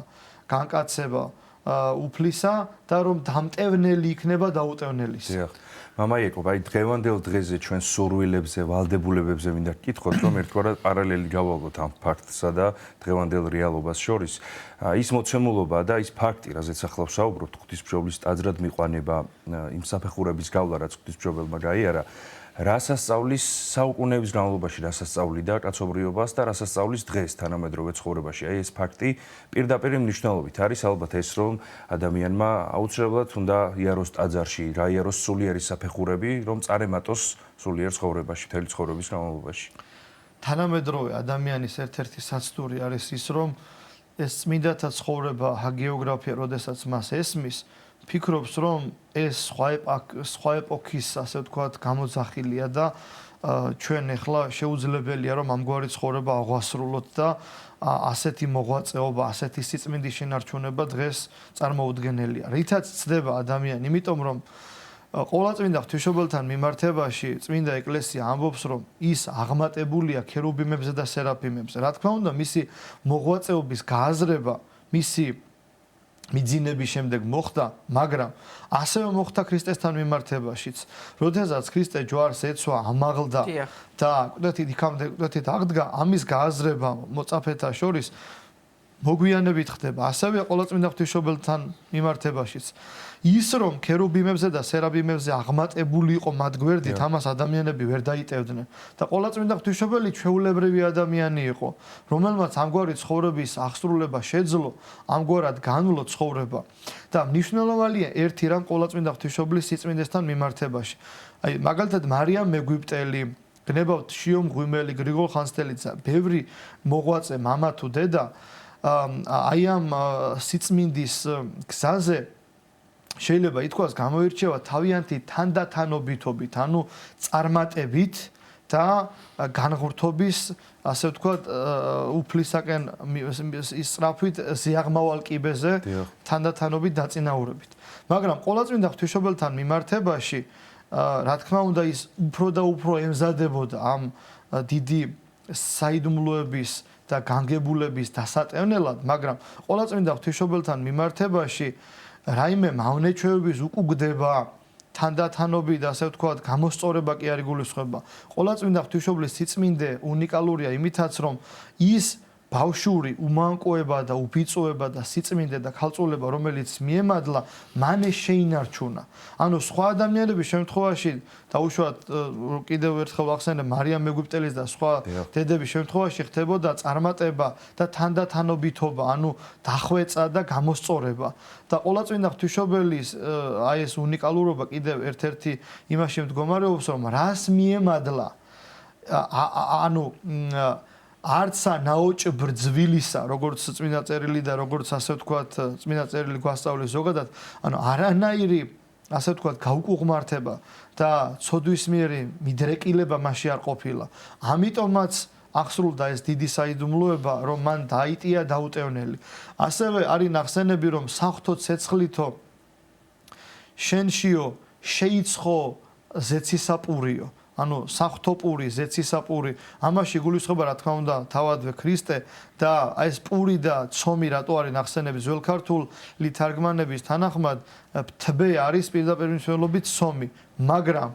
განკაცება უფლისა და რომ დამტევნელი იქნება დაუტევნელის.
დიახ. მამა იაკობ, აი დღევანდელ დღეზე ჩვენ სურვილებზე, ვალდებულებებზე მინდა გკითხოთ, რომ ერთგვარად პარალელი გავალოთ ამ ფაქტსა და დღევანდელ რეალობას შორის. ის მოცემულობა და ის ფაქტი, რაზეც ახლა ვსაუბრობთ, ღვთისმშობლის ტაძრად მიყვანება, იმ საფეხურების გავლა, რაც ღვთისმშობელმა გაიარა, რასასწავლის საუკუნეების განმავლობაში რასასწავლიდა კაცობრიობას და რასასწავლის დღეს თანამედროვე ცხოვრებაში. აი ეს ფაქტი პირდაპირ მნიშვნელობით არის ალბათ ეს რომ ადამიანმა აუცილებლად უნდა იაროს ტაძარში, რა იაროს სულიერი საფეხურები, რომ წარემატოს სულიერ ცხოვრებაში, მთელი ცხოვრების განმავლობაში.
თანამედროვე ადამიანის ერთ-ერთი საცდური არის ის რომ ეს წმინდათა ცხოვრება, ჰაგიოგრაფია, როდესაც მას ესმის ფიქრობს რომ ეს სხვა ეპოქის ასე ვთქვათ გამოძახილია და ჩვენ ახლა შეუძლებელია რომ ამგვარი ცხოვრება აღვასრულოთ და ასეთი მოღვაწეობა, ასეთი სიწმინდის შენარჩუნება დღეს წარმოუდგენელია. რითაც ცდება ადამიანი, იმიტომ რომ ყოვლადწმინდა ღვთისმშობელთან მიმართებაში წმინდა ეკლესია ამბობს რომ ის აღმატებულია ქერუბიმებზე და სერაფიმებზე. რა თქმა უნდა, მისი მოღვაწეობის გააზრება, მისი მიძინების შემდეგ მოხდა, მაგრამ ასევე მოხდა ქრისტესთან მიმართებაშიც. როდესაც ქრისტე ჯვარს ეცვა, ამაღლდა და კვდეთით აღდგა, ამის გააზრება მოწაფეთა შორის მოგვიანებით ხდება. ასევე ყოვლადწმინდა ღვთისმშობელთან მიმართებაშიც. ის რომ ქერუბიმებზე და სერაფიმებზე აღმატებული იყო მათ გვერდით, ამას ადამიანები ვერ დაიტევდნენ. და ყოვლადწმინდა ღვთისმშობელი ჩვეულებრივი ადამიანი იყო, რომელმაც ამგვარი ცხოვრების აღსრულება შეძლო, ამგვარად განვლო ცხოვრება. და მნიშვნელოვანია ერთი რამ ყოვლადწმინდა ღვთისმშობლის სიწმინდესთან მიმართებაში. აი მაგალითად მარიამ მეგვიპტელი, გნებავთ შიო მღვიმელი, გრიგოლ ხანძთელიძე, ბევრი მოღვაწე მამა თუ დედა აი ამ სიწმინდის გზაზე შეიძლება ითქვას გამოირჩევა თავიანთი თანდათანობითობით, ანუ წარმატებით და განღრთობის, ასე ვთქვათ, უფლისაკენ ისწრაფვით ზიაღმავალ კიბეზე თანდათანობით დაწინაურებით. მაგრამ ყოვლადწმინდა ღვთისმშობელთან მიმართებაში, რა თქმა უნდა, ის უფრო და უფრო ემზადებოდა ამ დიდი საიდუმლოების და განგებულების დასატევნელად, მაგრამ ყოვლადწმინდა ღვთისმშობელთან მიმართებაში რაიმე მავნეჩვევების უკუგდება თანდათანობით, ასე ვთქვათ, გამოსწორება კი არ იგულისხმება. ყოვლადწმინდა ღვთისმშობლის სიწმინდე უნიკალურია იმითაც, რომ ის ბავშვური უმანკოება და უბიწოება და სიწმინდე და ქალწულება, რომელიც მიემადლა, მან შეინარჩუნა. ანუ სხვა ადამიანების შემთხვევაში, დაუშვათ კიდევ ერთხელ ვახსენებ მარიამ მეგვიპტელის და სხვა დედების შემთხვევაში ხდებოდა წარმატება და თანდათანობითობა, ანუ დახვეწა და გამოსწორება. და ყოვლადწმინდა ღვთისმშობელის აი ეს უნიკალურობა კიდევ ერთ-ერთი იმაში მდგომარეობს, რომ რას მიემადლა, ანუ არცა ნაოჭ ბრძვილისა, როგორც წმინდა წერილი და როგორც ასე ვთქვათ, წმინდა წერილი გვასწავლის ზოგადად, ანუ არანაირი ასე ვთქვათ, გაუკუღმართება და ცოდვისმიერი მიდრეკილება მასში არ ყოფილა. ამიტომაც აღსრულდა ეს დიდი საიდუმლოება, რომ მან დაიტია დაუტევნელი. ასევე არის ნახსენები, რომ საღვთო ცეცხლითო შენშიო შეიცხო ზეცისაპურიო. ანუ საღვთო პური, ზეცისაპური, ამაში გულისხმობა რა თქმა უნდა თავადვე ქრისტე და ეს პური და ცომი რატო არის ნახსენები ძველ ქართული თარგმანების თანახმად თბე არის პირდაპირ მნიშვნელობით ცომი, მაგრამ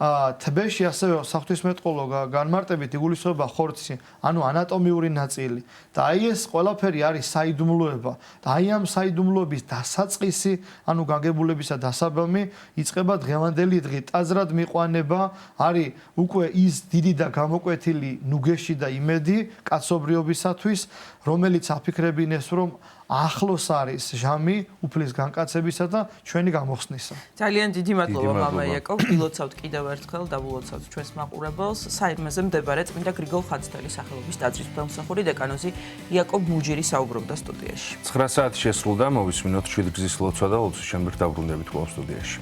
თბეში ასევე საღვთისმეტყველო განმარტებით იგულისხმება ხორცი, ანუ ანატომიური ნაწილი და აი ეს ყველაფერი არის საიდუმლოება და აი ამ საიდუმლოების დასაწყისი, ანუ გაგებულებისა დასაბამი იწყება დღევანდელი დღით. აზრად მიყვანება არის უკვე ის დიდი და გამოკვეთილი ნუგეში და იმედი კაცობრიობისათვის, რომელიც აფიქრებინეს, რომ ახლოს არის ჟამი უფლის განკაცებისა და ჩვენი გამოხსნისა.
ძალიან დიდი მადლობა
დიდი
მამა
მადლობა.
იაკობ. ვილოცავთ კიდევ ერთხელ და ვილოცავთ ჩვენს მაყურებელს. საირმეზე მდებარე წმინდა გრიგოლ ხაცთელის სახელობის ტაძრის ხელმსახური დეკანოზი იაკობ მუჯირი საუბრობდა სტუდიაში.
9 საათი შესრულდა, მოვისმინოთ შვიდგზის ლოცვა და ლოცვის შემდეგ დაბრუნდებით კვლავ სტუდიაში.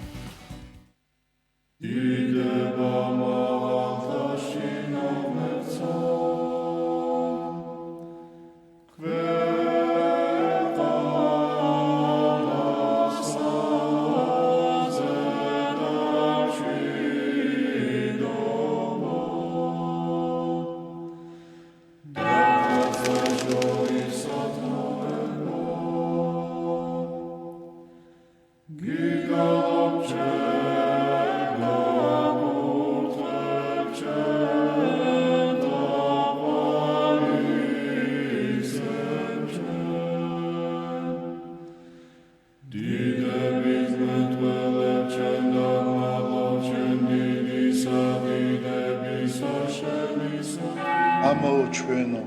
ამაო ჩვენო,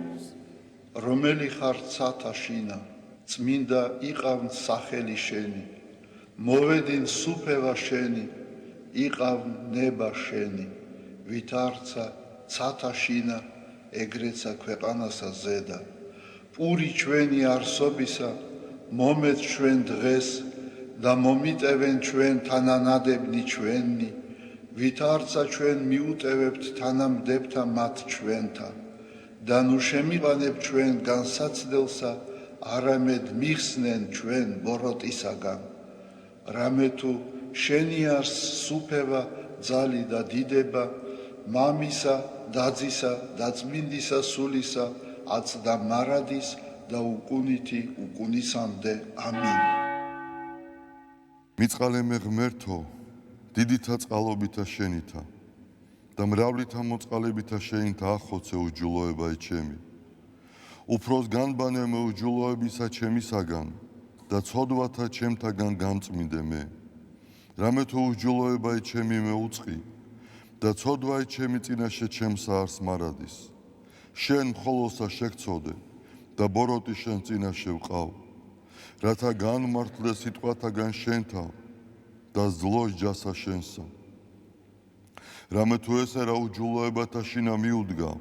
რომელი ხარ ცათაშინა, წმინდა იყავნ სახელი შენი, მოვედინ სუფევა შენი, იყავნ ნება შენი, ვითარცა ცათაშინა, ეგრეცა ქვეყანასა ზედა, პური ჩვენი არსობისა, მომეც ჩვენ დღეს და მომიტევენ ჩვენ თანანადებნი ჩვენი, ვითარცა ჩვენ მიუტევებთ თანამდებთა მათ ჩვენთა და ნუ შემიყანებ ჩვენ განსაცდელსა, არამედ მიხსნენ ჩვენ ბოროტისაგან. რამე თუ შენი არს სუფევა, ძალი და დიდება, მამისა, დაძისა და წმინდისა სულისა, აწდა მარადის და უკუნითი უკუნისამდე. ამინ.
მიწყალე ღმერთო, დიდითა წყალობითა შენითა და მრავლითა მოწყალებითა შენითა ახოცე უჯულოება ჩემი. უფროს განბანე მე უჯულოებისა ჩემისაგან და ცოდვათა ჩემთაგან გამწმინდე მე. რამე თუ უჯულოება ჩემი მე უწყი და ცოდვა ჩემი წინაშე ჩემს არს მარადის. შენ მხოლოსა შეგწოდე და ბოროტი შენ წინაშე ვყავ. რათა განმართლე სიტყვათაგან შენთა და ზლოს ჯასა შენსა. რამე თუ ესე რა უჯულოებათა შინა მიუდგა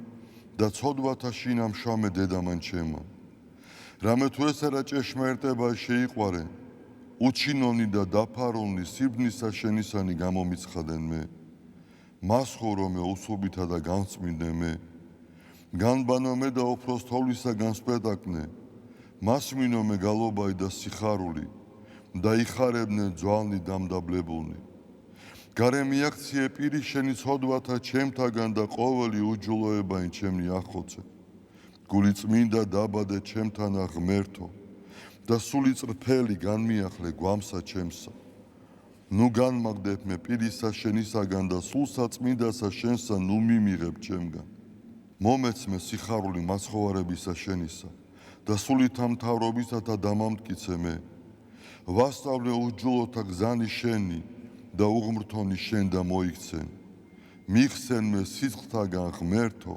და ცოდვათა შინა მშამე დედამან ჩემა. რამე თუ ესე რა ჭეშმარიტება შეიყვარე, უჩინონი და დაფარონი სიბნისა შენისანი გამომიცხადენ მე. მას ხორო მე უსუბითა და განწმინდე მე. განბანო მე და უფროს თოვლისა განსპეტაკნე. მას მინო მე გალობაი და სიხარული და იხარებდნენ ძვალნი დამდაბლებულნი. გარე მიაქციე პირი შენი ცოდვათა ჩემთაგან და ყოველი უჯულოებაინ ჩემნი ახოცე. გული წმინდა დაბადე ჩემთანა ღმერთო და სული წრფელი განმიახლე გვამსა ჩემსა. ნუ განმაგდებ მე პირისა შენისაგან და სულსა წმინდასა შენსა ნუ მიმიღებ ჩემგან. მომეც მე სიხარული მაცხოვარებისა შენისა და სულითა მთავრობისათა დამამტკიცე მე. ვასწავლე უჯულოთა გზანი შენი და უღმრთონი შენ და მოიქცენ. მიხსენ მე სიცხთაგან ღმერთო,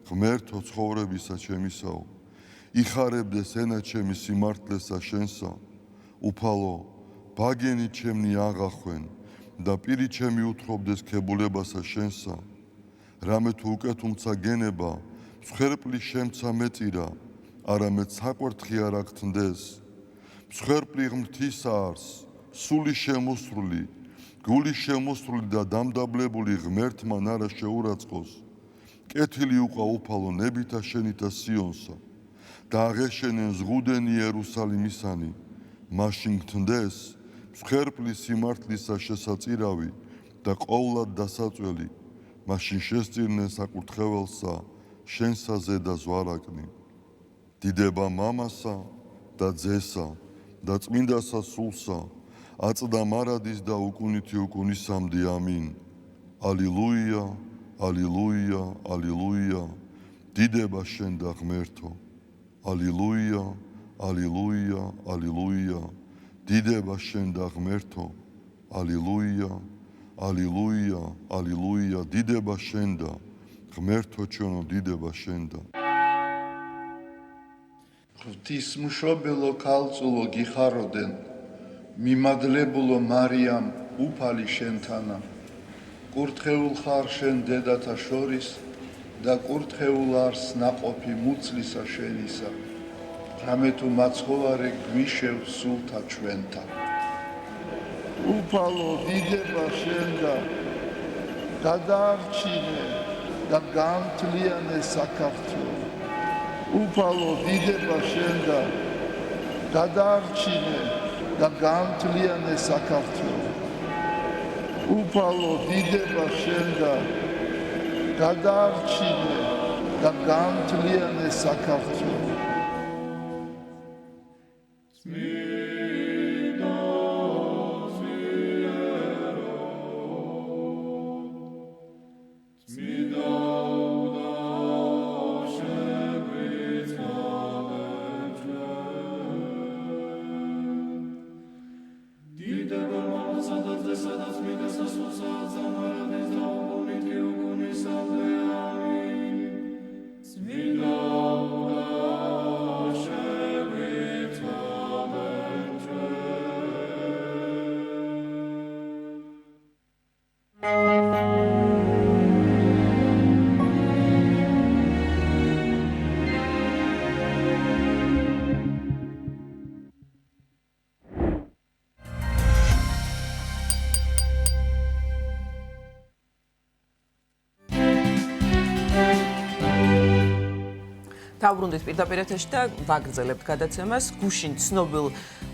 ღმერთო ცხოვრებისა ჩემისაო. იხარებდეს ენა ჩემი სიმართლესა შენსა. უფალო, ბაგენი ჩემნი აღახვენ და პირი ჩემი უთხრობდეს ქებულებასა შენსა. რამე თუ უკეთუმცა გენება, მსხვერპლი შემცა მეწირა, არამედ საკვერთხი არ აქთნდეს. მსხვერპლი ღმრთისა არს, სული შემოსრული, გული შემოსრული და დამდაბლებული ღმერთმან არა შეურაცხყოს. კეთილი უყვა უფალო ნებითა შენითა სიონსა და აღეშენენ ზღუდენი იერუსალიმისანი. მაშინ გთნდეს მსხვერპლის სიმართლისა შესაწირავი და ყოვლად დასაწველი. მაშინ შესწირნენ საკურთხეველსა შენსა ზედა ზვარაკნი. დიდება მამასა და ძესა და წმინდასა სულსა, აწდა მარადის და უკუნითი უკუნისამდე. ამინ. ალილუია, ალილუია, ალილუია, დიდება შენ და ღმერთო. ალილუია, ალილუია, ალილუია, დიდება შენ და ღმერთო. ალილუია, ალილუია, ალილუია, დიდება შენ და ღმერთო ჩვენო, დიდება შენ და.
ღვთისმშობელო ქალწულო გიხაროდენ, მიმადლებულო მარიამ უფალი შენთანა, კურთხეულ ხარ შენ დედათა შორის და კურთხეულ არს ნაყოფი მუცლისა შენისა, რამე თუ მაცხოვარე გვიშევ სულთა ჩვენთა. უფალო დიდება შენ და გადაარჩინე და გამთლიანე საქართველო. უფალო დიდება შენ და გადაარჩინე და გამთლიანე საქართველო. უფალო დიდება შენ და გადაარჩინე და გამთლიანე საქართველო.
დავბრუნდით პირდაპირ ეთერში და ვაგრძელებთ გადაცემას. გუშინ ცნობილ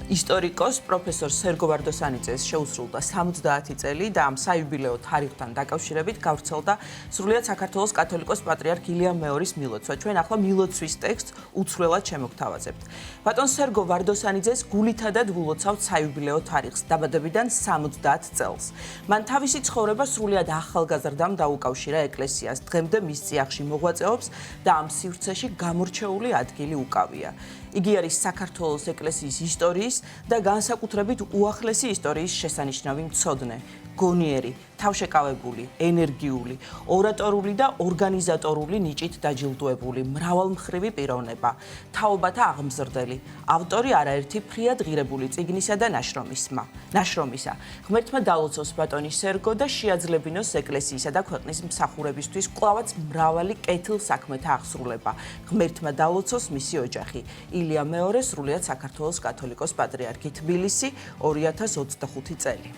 ისტორიკოს პროფესორ სერგო ვარდოსანიძეს შეუსრულდა 70 წელი და ამ საიუბილეო თარიღთან დაკავშირებით გავრცელდა სრულიად საქართველოს კათოლიკოს პატრიარქ ილია მეორის მილოცვა. ჩვენ ახლა მილოცვის ტექსტს უცვლელად შემოგთავაზებთ. ბატონ სერგო ვარდოსანიძეს გულითადად ვილოცავთ საიუბილეო თარიღს დაბადებიდან 70 წელს. მან თავისი ცხოვრება სრულიად ახალგაზრდამ დაუკავშირა ეკლესიას. დღემდე მის წიაღში მოღვაწეობს და ამ სივრცეში გამორჩეული ადგილი უკავია. იგი არის საქართველოს ეკლესიის ისტორიის და განსაკუთრებით უახლესი ისტორიის შესანიშნავი მცოდნე, გონიერი, თავშეკავებული, ენერგიული, ორატორული და ორგანიზატორული ნიჭით დაჯილდოებული, მრავალმხრივი პიროვნება, თაობათა აღმზრდელი, ავტორი არაერთი ფრიად ღირებული წიგნისა და ნაშრომისა. ღმერთმა დალოცოს ბატონი სერგო და შეაძლებინოს ეკლესიისა და ქვეყნის მსახურებისთვის კვლავაც მრავალი კეთილსაქმეთა აღსრულება. ღმერთმა დალოცოს მისი ოჯახი. ილია მეორე სრულიად საქართველოს კათოლიკოს პატრიარქი, თბილისი 2025 წელი.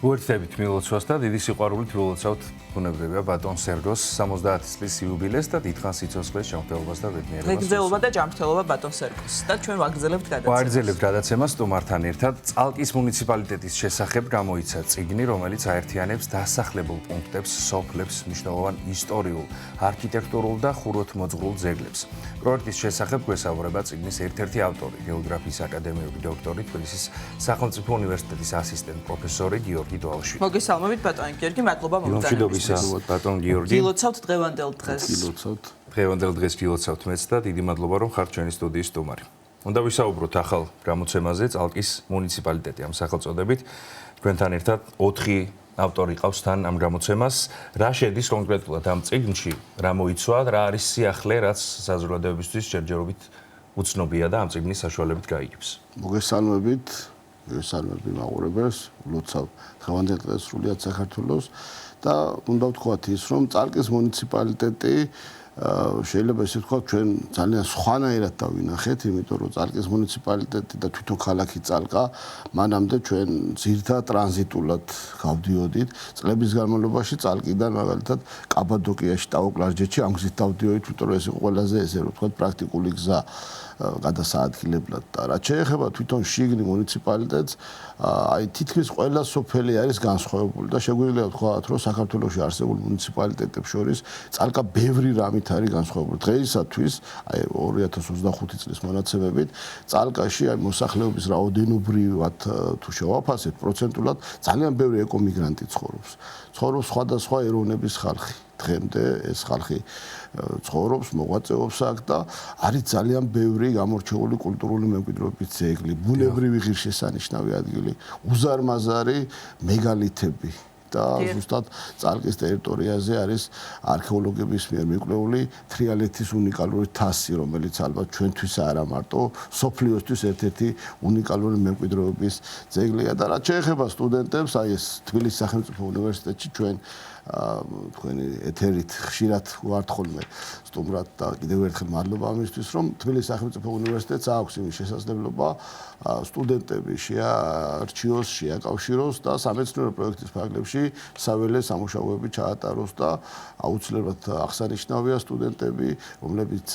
უერთდებით მილოცვას და დიდი სიყვარულით ვილოცავთ ბუნებრივია ბატონ სერგოს 70 წლის იუბილეს და დიდხანს სიცოცხლის ჯანმრთელობას და ბედნიერებას.
მეგრძელობა და ჯანმრთელობა ბატონ სერგოს და ჩვენ ვაგრძელებთ გადაცემას.
ვაგრძელებთ გადაცემას სტუმართან ერთად. წალკის მუნიციპალიტეტის შესახებ გამოიცა წიგნი, რომელიც აერთიანებს დასახლებულ პუნქტებს, სოფლებს, მნიშვნელოვან ისტორიულ, არქიტექტურულ და ხუროთმოძღვრულ ძეგლებს. პროექტის შესახებ გვესაუბრება წიგნის ერთ-ერთი ავტორი, გეოგრაფიის აკადემიური დოქტორი, თბილისის სახელმწიფო უნივერსიტეტის ასისტენტ პროფესორი გიორგი დვალშვილი.
მოგესალმებით ბატონი გიორგი, მადლობა
მოგწანებისთვის. ბატონ გიორგი.
გილოცავთ დღევანდელ დღეს.
დღევანდელ დღეს გილოცავთ მეც და დიდი მადლობა რომ ხართ ჩვენი სტუდიის სტუმარი. უნდა ვისაუბროთ ახალ გამოცემაზე, წალკის მუნიციპალიტეტი ამ სახელწოდებით. თქვენთან ერთად 4 ავტორი ყავს თან ამ გამოცემას. რა შედის კონკრეტულად ამ წიგნში, რა მოიცვა, რა არის სიახლე, რაც საზოგადოებისთვის ჯერჯერობით უცნობია და ამ წიგნის საშუალებით გაიგებს.
მოგესალმებით. მოგესალმები მაყურებელს, ვლოცავ დღევანდელ დღეს სრულიად საქართველოს და უნდა ვთქვათ ის, რომ წალკის მუნიციპალიტეტი შეიძლება ისე ვთქვათ, ჩვენ ძალიან სხვანაირად დავინახეთ, იმიტომ რომ წალკის მუნიციპალიტეტი და თვითონ ქალაქი წალკა მანამდე ჩვენ ძირითადად ტრანზიტულად გავდიოდით. წლების განმავლობაში წალკიდან მაგალითად კაბადოკიაში, ტაო-კლარჯეთში ამ გზით დავდიოდით, იმიტომ რომ ეს იყო ყველაზე ესე რომ ვთქვათ პრაქტიკული გზა გადასაადგილებლად და რაც შეეხება თვითონ შიგნი მუნიციპალიტეტს, აი თითქმის ყველა სოფელი არის განსხვავებული და შეგვიძლია ვთქვათ, რომ საქართველოში არსებულ მუნიციპალიტეტებს შორის წალკა ბევრი რამით მაგალითად არის განსხვავებული. დღეისათვის, აი 2025 წლის მონაცემებით, წალკაში აი მოსახლეობის რაოდენობრივად თუ შევაფასებთ პროცენტულად, ძალიან ბევრი ეკომიგრანტი ცხოვრობს. ცხოვრობს სხვადასხვა ეროვნების ხალხი. დღემდე ეს ხალხი ცხოვრობს, მოღვაწეობს აქ და არის ძალიან ბევრი გამორჩეული კულტურული მემკვიდრეობის ძეგლი, ბუნებრივი ღირსშესანიშნავი ადგილი, უზარმაზარი მეგალითები. და ზუსტად წალკის ტერიტორიაზე არის არქეოლოგების მიერ მიკვლეული თრიალეთის უნიკალური თასი, რომელიც ალბათ ჩვენთვის არა მარტო სოფლიოსთვის ერთ-ერთი უნიკალური მემკვიდრეობის ძეგლია და რაც შეეხება სტუდენტებს, აი ეს თბილისის სახელმწიფო უნივერსიტეტში ჩვენ თქვენი ეთერით ხშირად ვართ ხოლმე სტუმრად და კიდევ ერთხელ მადლობა ამისთვის, რომ თბილისის სახელმწიფო უნივერსიტეტს აქვს იმის შესაძლებლობა სტუდენტები შეარჩიოს, შეაკავშიროს და სამეცნიერო პროექტის ფარგლებში საველე სამუშაოები ჩაატაროს და აუცილებლად აღსანიშნავია სტუდენტები, რომლებიც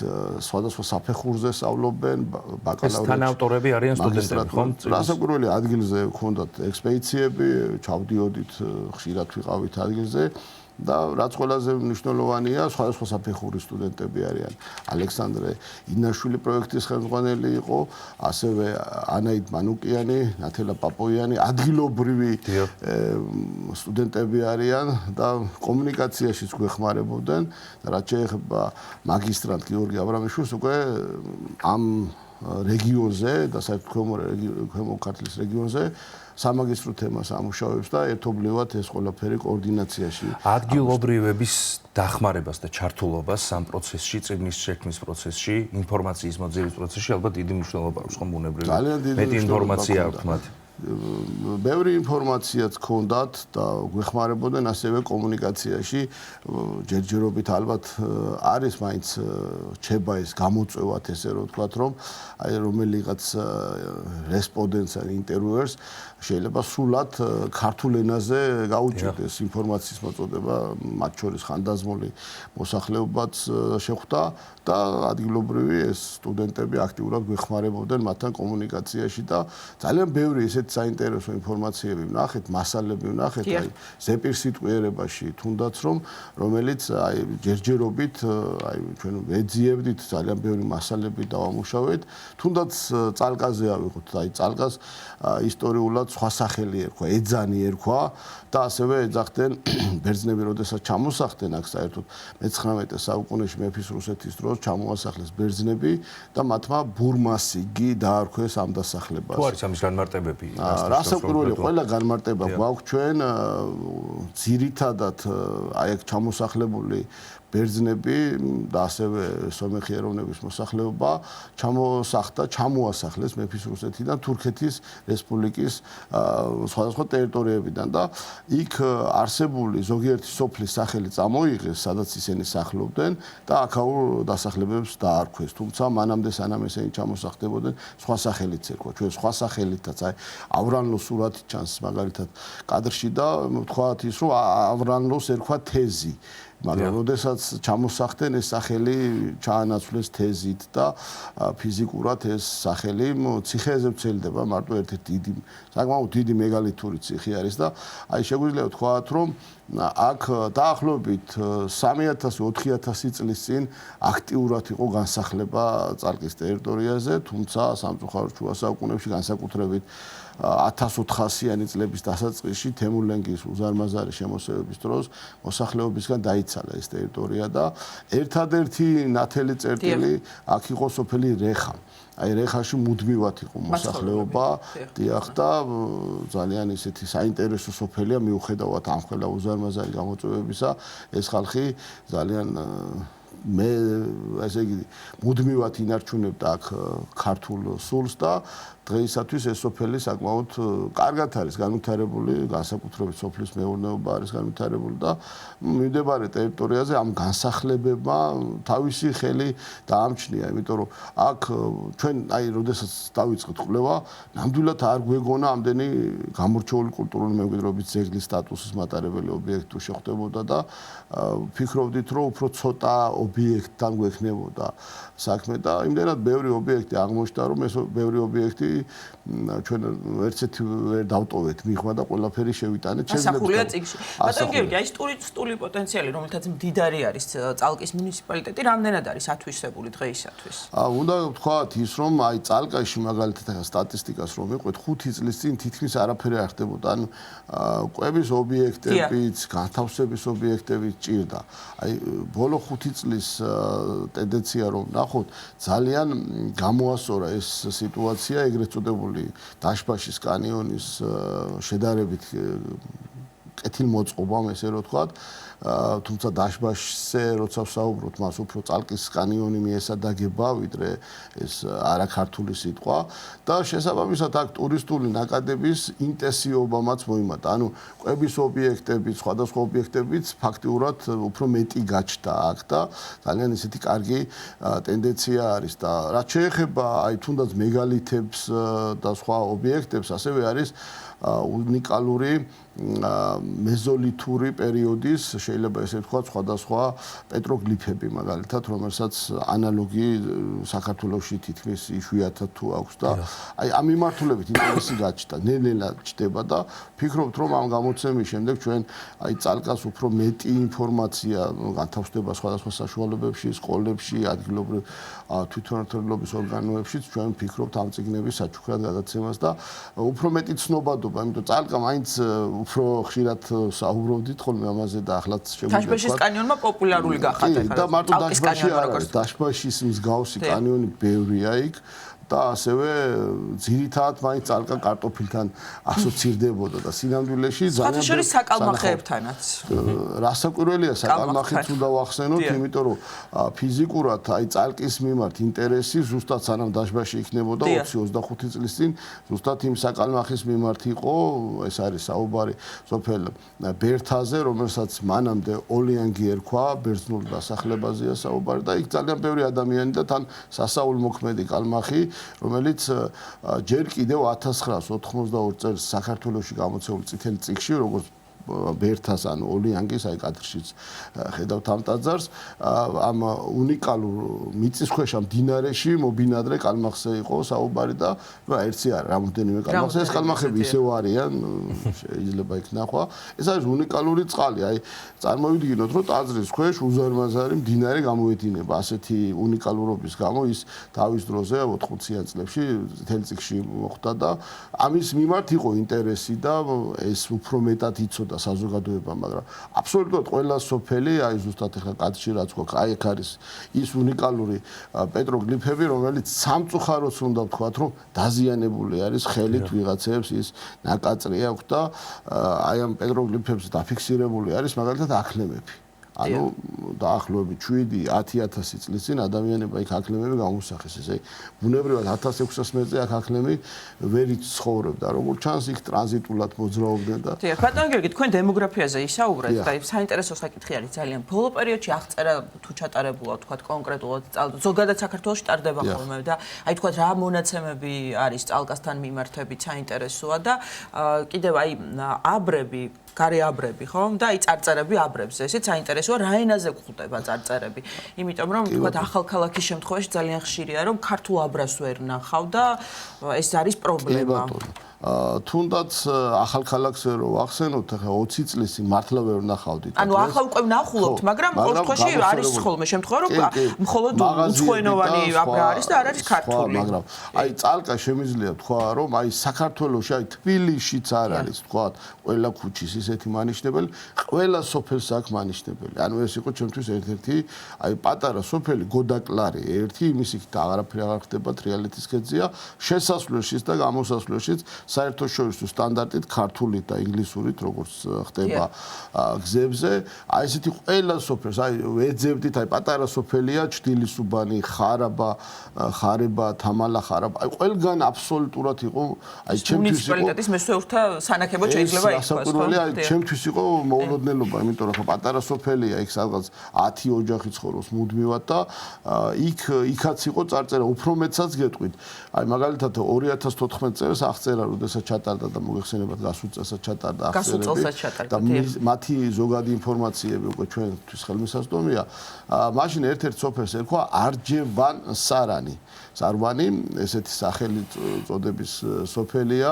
სხვადასხვა საფეხურზე სწავლობენ, ბაკალავრიატში. ეს თანაავტორები არიან სტუდენტები, ხო? რასაკვირველი ადგილზე გქონდათ ექსპედიციები, ჩავდიოდით, ხშირად ვიყავით ადგილზე. და რაც ყველაზე მნიშვნელოვანია, სხვადასხვა საფეხურის სტუდენტები არიან. ალექსანდრე ინაშვილი პროექტის ხელმძღვანელი იყო, ასევე ანაით მანუკიანი, ნათელა პაპოიანი, ადგილობრივი სტუდენტები არიან და კომუნიკაციაშიც გვეხმარებოდნენ და რაც შეეხება მაგისტრანტ გიორგი აბრამიშვილს, უკვე ამ რეგიონზე და საერთოდ ქვემო ქართლის რეგიონზე სამაგისტრო თემას ამუშავებს და ერთობლივად ეს ყველაფერი კოორდინაციაში
ადგილობრივების დახმარებას და ჩართულობას ამ პროცესში, წიგნის შექმნის პროცესში, ინფორმაციის მოძიების პროცესში ალბათ დიდი მნიშვნელობა აქვს ხომ ბუნებრივი. მეტი ინფორმაცია აქვს მათ.
ბევრი ინფორმაციაც ჰქონდათ და გვეხმარებოდნენ ასევე კომუნიკაციაში ჯერჯერობით ალბათ არის მაინც რჩება ეს გამოწვევათ ესე რომ ვთქვათ რომ აი რომელიღაც რესპონდენტს ან ინტერვიუერს შეიძლება სრულად ქართულ ენაზე გაუჭირდეს ინფორმაციის მოწოდება მათ შორის ხანდაზმული მოსახლეობაც შეხვდა და ადგილობრივი ეს სტუდენტები აქტიურად გვეხმარებოდნენ მათთან კომუნიკაციაში და ძალიან ბევრი ესეთ საინტერესო ინფორმაციები ვნახეთ, მასალები ვნახეთ, აი ზეპირ სიტყვიერებაში თუნდაც რომ რომელიც აი ჯერჯერობით აი ჩვენ ვეძიებდით ძალიან ბევრი მასალები დავამუშავეთ, თუნდაც წალკაზე ავიღოთ, აი წალკას ისტორიულად სხვა სახელი ერქვა, ეძანი ერქვა და ასევე ეძახდნენ ბერძნები, როდესაც ჩამოსახდნენ აქ საერთოდ მე-19 საუკუნეში მეფის რუსეთის დროს ჩამოასახლეს ბერძნები და მათმა ბურმასიგი დაარქვეს ამ დასახლებას.
თუ არის ამის განმარტებები?
რასაკვირველი ყველა განმარტება გვაქვს ჩვენ ძირითადად აი აქ ჩამოსახლებული ბერძნები და ასევე სომეხი ეროვნების მოსახლეობა ჩამოასახლეს მეფის რუსეთიდან თურქეთის რესპუბლიკის სხვადასხვა ტერიტორიებიდან და იქ არსებული ზოგიერთი სოფლის სახელი წამოიღეს, სადაც ისინი სახლობდნენ და აქაურ დასახლებებს დაარქვეს. თუმცა მანამდე სანამ ესენი ჩამოსახდებოდნენ, სხვა სახელიც ერქვა. ჩვენ სხვა სახელითაც აი ავრანლოს სურათი ჩანს მაგალითად კადრში და ვთქვათ ის რომ ავრანლოს ერქვა თეზი. მაგრამ როდესაც ჩამოსახდნენ ეს სახელი ჩაანაცვლეს თეზით და ფიზიკურად ეს სახელი ციხეზე ვრცელდება მარტო ერთ-ერთი დიდი საკმაოდ დიდი მეგალითური ციხე არის და აი შეგვიძლია ვთქვათ რომ აქ დაახლოებით 3000-4000 წლის წინ აქტიურად იყო განსახლება წალკის ტერიტორიაზე, თუმცა სამწუხაროდ შუა საუკუნეებში განსაკუთრებით 1400-იანი წლების დასაწყისში თემურლენგის უზარმაზარი შემოსევების დროს მოსახლეობისგან დაიცალა ეს ტერიტორია და ერთადერთი ნათელი წერტილი აქ იყო სოფელი რეხა. აი რეხაში მუდმივად იყო მოსახლეობა, დიახ და ძალიან ისეთი საინტერესო სოფელია მიუხედავად ამ ყველა უზარმაზარი გამოწვევებისა, ეს ხალხი ძალიან მე ესე იგი მუდმივად ინარჩუნებდა აქ ქართულ სულს და დღეისათვის ეს სოფელი საკმაოდ კარგად არის განვითარებული, განსაკუთრებით სოფლის მეურნეობა არის განვითარებული და მიმდებარე ტერიტორიაზე ამ განსახლებებმა თავისი ხელი დაამჩნია, იმიტომ რომ აქ ჩვენ აი როდესაც დავიწყეთ კვლევა, ნამდვილად არ გვეგონა ამდენი გამორჩეული კულტურული მემკვიდრეობის ძეგლის სტატუსის მატარებელი ობიექტი შეხვდებოდა და ფიქრობდით, რომ უფრო ცოტა ობიექტთან გვექნებოდა საქმე და იმდენად ბევრი ობიექტი აღმოჩნდა, რომ ეს ბევრი ობიექტი ჩვენ ერთერთი ვერ დავტოვეთ მიღმა და ყველაფერი შევიტანეთ.
ასახულია წიგნში. ბატონო გიორგი, აი ტურისტული პოტენციალი, რომელთაც მდიდარი არის წალკის მუნიციპალიტეტი, რამდენად არის ათვისებული დღეისათვის?
უნდა ვთქვათ ის, რომ აი წალკაში მაგალითად ახლა სტატისტიკას რომ ვიყვეთ 5 წლის წინ თითქმის არაფერი არ ხდებოდა. ანუ კვების ობიექტებიც, განთავსების ობიექტებიც ჭირდა. აი ბოლო 5 წლის ტენდენცია რომ ნახოთ, ძალიან გამოასწორა ეს სიტუაცია, ეგრეთ წოდებული დაშბაშის კანიონის შედარებით კეთილმოწყობამ, ესე რომ ვთქვათ, თუმცა დაშბაშზე როცა ვსაუბრობთ, მას უფრო წალკის კანიონი მიესადაგება, ვიდრე ეს არაქართული სიტყვა და შესაბამისად აქ ტურისტული ნაკადების ინტენსივობამაც მოიმატა. ანუ კვების ობიექტები, სხვადასხვა ობიექტებიც ფაქტიურად უფრო მეტი გაჩნდა აქ და ძალიან ისეთი კარგი ტენდენცია არის და რაც შეეხება აი თუნდაც მეგალითებს და სხვა ობიექტებს, ასევე არის უნიკალური მეზოლითური პერიოდის შეიძლება ესე ვთქვათ სხვადასხვა პეტროგლიფები მაგალითად რომელსაც ანალოგი საქართველოში თითქმის იშვიათად თუ აქვს და აი ამ მიმართულებით ინტერესი გაჩნდა ნელ-ნელა ჩდება და ფიქრობთ რომ ამ გამოცემის შემდეგ ჩვენ აი წალკას უფრო მეტი ინფორმაცია განთავსდება სხვადასხვა საშუალებებში სკოლებში ადგილობრივ თვითმმართველობის ორგანოებშიც ჩვენ ფიქრობთ ამ წიგნების საჩუქრად გადაცემას და უფრო მეტი ცნობადობა იმიტომ წალკა მაინც უფრო ხშირად საუბრობდით ხოლმე ამაზე და ახლაც
შეგვიძლია დაშბაშის კანიონმა პოპულარული გახადა
და მარტო დაშბაში არ არის დაშბაშის მსგავსი კანიონი ბევრია იქ და ასევე ძირითადად მაინც წალკა კარტოფილთან ასოცირდებოდა და სინამდვილეში
ძალიან შორის საკალმახეებთანაც
რასაკვირველია საკალმახით უნდა ვახსენოთ იმიტომ რომ ფიზიკურად აი წალკის მიმართ ინტერესი ზუსტად სანამ დაშბაში იქნებოდა 20-25 წლის წინ ზუსტად იმ საკალმახის მიმართ იყო ეს არის საუბარი სოფელ ბერთაზე რომელსაც მანამდე ოლიანგი ერქვა ბერძნულ დასახლებაზეა საუბარი და იქ ძალიან ბევრი ადამიანი და თან სასაულმოქმედი კალმახი რომელიც ჯერ კიდევ 1982 წელს საქართველოში გამოცემულ წითელ წიგნში როგორც ბერთას ან ოლიანგის აი კადრშიც ხედავთ ამ ტაძარს ამ უნიკალურ მიწისქვეშა მდინარეში მობინადრე კალმახზე იყო საუბარი და ერთი არ რამოდენიმე კალმახზე ეს კალმახები ისევ არიან შეიძლება იქ ნახვა ეს არის უნიკალური წყალი აი წარმოვიდგინოთ რომ ტაძრის ქვეშ უზარმაზარი მდინარე გამოედინება ასეთი უნიკალურობის გამო ის თავის დროზე 80-იან წლებში წითელ წიგნში მოხვდა და ამის მიმართ იყო ინტერესი და ეს უფრო მეტად იცოდა საზოგადოება, მაგრამ აბსოლუტურად ყველა სოფელი, აი ზუსტად ახლა კადრში რაც გვაქვს, აი აქ არის ის უნიკალური პეტროგლიფები, რომელიც სამწუხაროდ უნდა ვთქვათ, რომ დაზიანებული არის ხელით ვიღაცებს ის ნაკაწრი აქვს და აი ამ პეტროგლიფებს დაფიქსირებული არის მაგალითად აქლემები. ანუ დაახლოებით 7-10000 წლის წინ ადამიანებმა იქ აქლემები გამოსახეს ესე ბუნებრივად 1600 მეტრზე აქ აქლემი ვერ იცხოვრებდა როგორც ჩანს იქ ტრანზიტულად მოძრაობდნენ და
დიახ ბატონო გიორგი თქვენ დემოგრაფიაზე ისაუბრეთ და საინტერესო საკითხი არის ძალიან ბოლო პერიოდში აღწერა თუ ჩატარებულა თქვათ კონკრეტულად ზოგადად საქართველოში ტარდება ხოლმე და აი თქვათ რა მონაცემები არის წალკასთან მიმართებით საინტერესოა და კიდევ აი აბრები გარე აბრები ხო და აი წარწერები აბრებზე ესეც საინტერესოა რა ენაზე გვხვდება წარწერები იმიტომ რომ თქვათ ახალქალაქის შემთხვევაში ძალიან ხშირია რომ ქართულ აბრას ვერ ნახავ და ეს არის პრობლემა
თუნდაც ახალქალაქს რო ახსენოთ ახლა 20 წლის წინ მართლა ვერ ნახავდით
ანუ ახლა უკვე ვნახულობთ მაგრამ ყოველ შემთხვევაში არის ხოლმე შემთხვევა რომ მხოლოდ უცხოენოვანი აბრა არის და არ არის ქართული
მაგრამ აი წალკა შემიძლია თქვა რომ აი საქართველოში აი თბილისშიც არ არის თქვა ყველა ქუჩის ისეთი მანიშნებელი ყველა სოფელს აქვს მანიშნებელი ანუ ეს იყო ჩემთვის ერთ-ერთი აი პატარა სოფელი გოდაკლარი ერთი იმის იქ და აღარაფერი აღარ ხდება თრიალეთის ქედზეა შესასვლელშიც და გამოსასვლელშიც საერთაშორისო სტანდარტით ქართულით და ინგლისურით როგორც ხდება გზებზე აი ესეთი ყველა სოფელს აი ეძებდით აი პატარა სოფელია ჩდილისუბანი ხარება თამალა ხარაბა აი ყველგან აბსოლუტურად იყო აი ჩემთვის იყო
მუნიციპალიტეტის მესვეურთა სანაკებოდ შეიძლება
იქნება ჩემთვის იყო მოულოდნელობა იმიტომ რომ პატარა სოფელია იქ სადღაც 10 ოჯახი ცხოვრობს მუდმივად და იქაც იყო წარწერა უფრო მეცაც გეტყვით აი მაგალითად 2014 წელს აღწერა რომ როდესაც ჩატარდა და მოგეხსენებათ გასულ წელსაც ჩატარდა
გასულ წელსაც ჩატარდა
და მათი ზოგადი ინფორმაციები უკვე ჩვენთვის ხელმისაწვდომია. მაშინ ერთ-ერთ სოფელს ერქვა არჯევან სარანი. სარვანი ესეთი სახელი წოდების სოფელია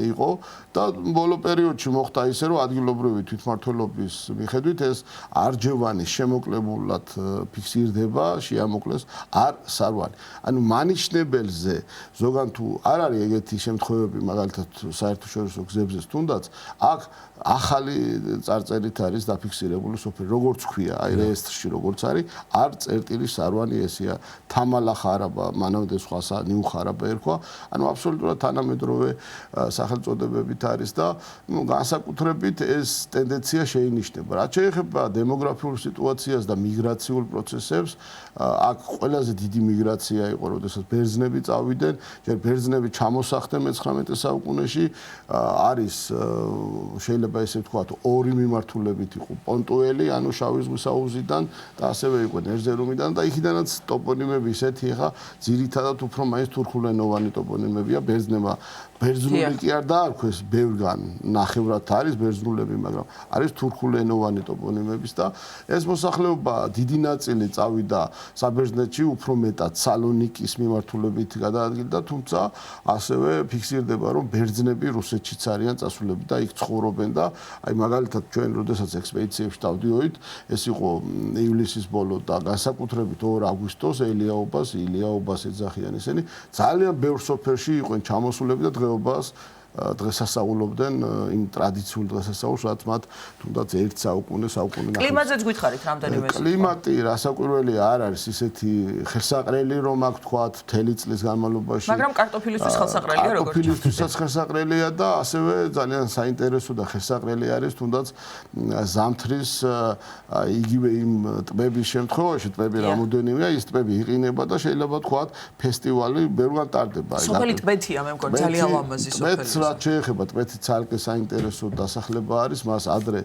იყო და ბოლო პერიოდში მოხდა ისე რომ ადგილობრივი თვითმმართველობის მიხედვით ეს არჯევანი შემოკლებულად ფიქსირდება, შეამოკლეს არ სარვანი. ანუ მანიშნებელზე ზოგან თუ არ არის ეგეთი შემთხვევები მაგალითად საერთაშორისო გზებზე თუნდაც აქ ახალი წარწერით არის დაფიქსირებული სოფელი როგორც ქვია აი რეესტრში როგორც არის არ წერტილი სარვანი ესია თამალა ხარაბა მანამდე სხვასა ნიუ ხარაბა ერქვა ანუ აბსოლუტურად თანამედროვე სახელწოდებებით არის და განსაკუთრებით ეს ტენდენცია შეინიშნება რაც შეეხება დემოგრაფიულ სიტუაციას და მიგრაციულ პროცესებს აქ ყველაზე დიდი მიგრაცია იყო როდესაც ბერძნები წავიდნენ ჯერ ბერძნები ჩამოსახდნენ მე-19 საუკუნეში არის შეიძლება ესე ვთქვათ ორი მიმართულებით იყო პონტუელი ანუ შავი ზღვის აუზიდან და ასევე იყო ნერზერუმიდან და იქიდანაც ტოპონიმები ისეთი ხა ძირითადად უფრო მაინც თურქულენოვანი ტოპონიმებია ბერძნებმა ბერძნული კი არ დაარქვეს ბევრგან ნახევრად არის ბერძნულები მაგრამ არის თურქულენოვანი ტოპონიმების და ეს მოსახლეობა დიდი ნაწილი წავიდა საბერძნეთში უფრო მეტად სალონიკის მიმართულებით გადაადგილდა თუმცა ასევე ფიქსირდება რომ ბერძნები რუსეთშიც არიან წასულები და იქ ცხოვრობენ და აი მაგალითად ჩვენ როდესაც ექსპედიციებში დავდიოდით ეს იყო ივლისის ბოლო და განსაკუთრებით 2 აგვისტოს ილიაობას ეძახიან ისინი ძალიან ბევრ სოფელში იყვნენ ჩამოსულები და დღესასწაულობდნენ იმ ტრადიციულ დღესასწაულს, რაც მათ თუნდაც 1 საუკუნე
კლიმატზეც გითხარით რამდენიმე
კლიმატი რასაკვირველია არ არის ისეთი ხელსაყრელი რომ აქ თქვათ მთელი წლის განმავლობაში
მაგრამ კარტოფილისთვის ხელსაყრელია როგორც
კარტოფილისთვისაც ხელსაყრელია და ასევე ძალიან საინტერესო და ხელსაყრელი არის თუნდაც ზამთრის იგივე იმ ტბების შემთხვევაში ტბები რამოდენიმეა ის ტბები იყინება და შეიძლება თქვათ ფესტივალი ბევრგან ტარდება
სოფელი ტბეთია მე მგონი ძალიან ლამაზი სოფელი
რაც შეეხება ტბეთი ცალკე საინტერესო დასახლება არის მას ადრე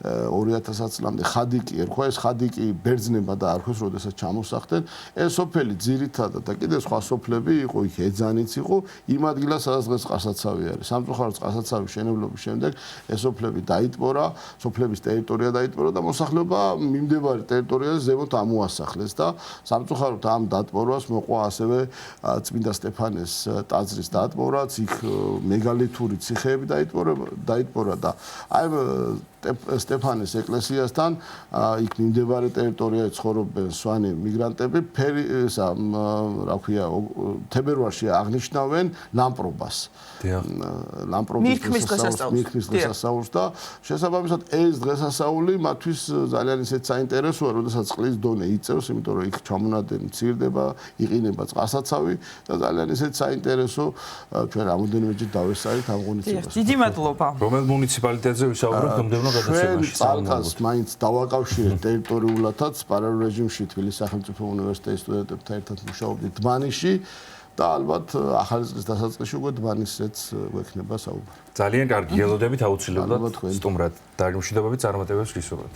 2000 წლამდე ხადიკი ერქვა ეს ხადიკი ბერძნებმა დაარქვეს როდესაც ჩამოსახდნენ ეს სოფელი ძირითადად და კიდე სხვა სოფლები იყო იქ ეძანიც იყო იმ ადგილას სადაც დღეს ყარსაცავი არის სამწუხაროდ ყარსაცავის შენებლობის შემდეგ ეს სოფლები დაიტბორა სოფლების ტერიტორია დაიტბორა და მოსახლეობა მიმდებარე ტერიტორიაზე ზემოთ ამოასახლეს და სამწუხაროდ ამ დატბორვას მოყვა ასევე წმინდა სტეფანეს ტაძრის დატბორაც იქ მეგალითური ციხეები დაიტბორა და აი სტეფანეს ეკლესიასთან იქ მიმდებარე ტერიტორიაზე ცხოვრობენ სვანი მიგრანტები რა ქვია თებერვალში აღნიშნავენ ლამპრობას
მირქმის
დღესასწაულს და შესაბამისად ეს დღესასწაული მათთვის ძალიან ისეთ საინტერესოა როდესაც წყლის დონე იწევს იმიტომ რომ იქ ჩამონადენი მცირდება იყინება წყალსაცავი და ძალიან ისეთ საინტერესო ჩვენ რამოდენიმეჯერ დავესწარით ამ ღონისძიებას
დიდი მადლობა
რომელ მუნიციპალიტეტზე ვისაუბრებთ მომდევნო გადაცემაში
წალკას მაინც დავაკავშირეთ ტერიტორიულადაც პარალელ რეჟიმში თბილისის სახელმწიფო უნივერსიტეტის სტუდენტებთან ერთად მუშაობდით დმანისში და ალბათ ახალი წლის დასაწყისში უკვე დმანისზეც გვექნება საუბარი.
ძალიან კარგი, ელოდებით აუცილებლად სტუმრად დაგმშვიდობებით წარმატებებს გისურვებთ.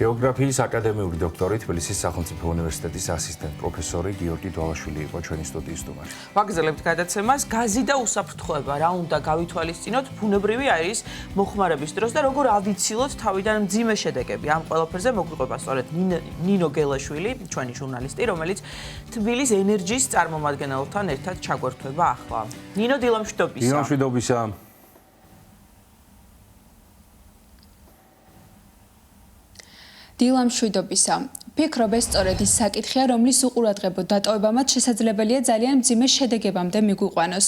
გეოგრაფიის აკადემიური დოქტორი თბილისის სახელმწიფო უნივერსიტეტის ასისტენტ პროფესორი გიორგი დვალაშვილი იყო ჩვენი სტუდიის სტუმარი.
ვაგრძელებთ გადაცემას გაზი და უსაფრთხოება, რა უნდა გავითვალისწინოთ ბუნებრივი აირის მოხმარების დროს და როგორ ავიცილოთ თავიდან მძიმე შედეგები. ამ ყველაფერზე მოგვიყვება სწორედ ნინო გელაშვილი, ჩვენი ჟურნალისტი, რომელიც თბილის ენერჯის წარმომადგენელთან ერთად ჩაგვერთვება ახლა. ნინო დილამშვიდობისა.
დილამშვიდობისა.
დილამშვიდობისა. ფიქრობ ეს სწორედ ის საკითხია, რომლის უყურადღებო დატოვებამაც შესაძლებელია ძალიან მძიმე შედეგებამდე მიგვიყვანოს.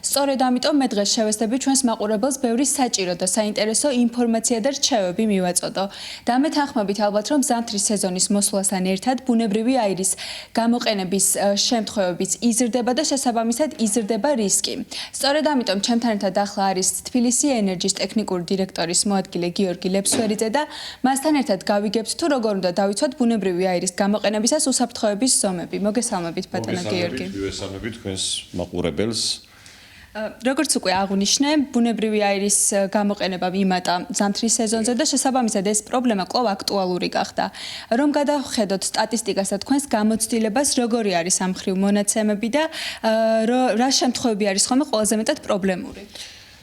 სწორედ ამიტომ მე დღეს შევესწრები ჩვენს მაყურებელს ბევრი საჭირო და საინტერესო ინფორმაცია და რჩევები მივაწოდო. და მე თანხმობით ალბათ რომ ზამთრის სეზონის მოსვლასთან ერთად ბუნებრივი აირის გამოყენების შემთხვევებიც იზრდება და შესაბამისად იზრდება რისკი. სწორედ ამიტომ ჩემთან ერთად ახლა არის თბილისი ენერჯის ტექნიკური დირექტორის მოადგილე გიორგი ლეფსვერიძე და მასთან ერთად გავიგებთ თუ როგორ უნდა დავიცვათ ბუნებრივი აირის გამოყენებისას უსაფრთხოების ზომები. მოგესალმებით ბატონო გიორგი.
მოგესალმებით თქვენს მაყურებელს.
როგორც უკვე აღვნიშნე, ბუნებრივი აირის გამოყენება მიმატა ზამთრის სეზონზე და შესაბამისად ეს პრობლემა კვლავ აქტუალური გახდა. რომ გადავხედოთ სტატისტიკას და თქვენს გამოცდილებას, როგორი არის ამ მხრივ მონაცემები და რა შემთხვევები არის ხოლმე ყველაზე მეტად პრობლემური?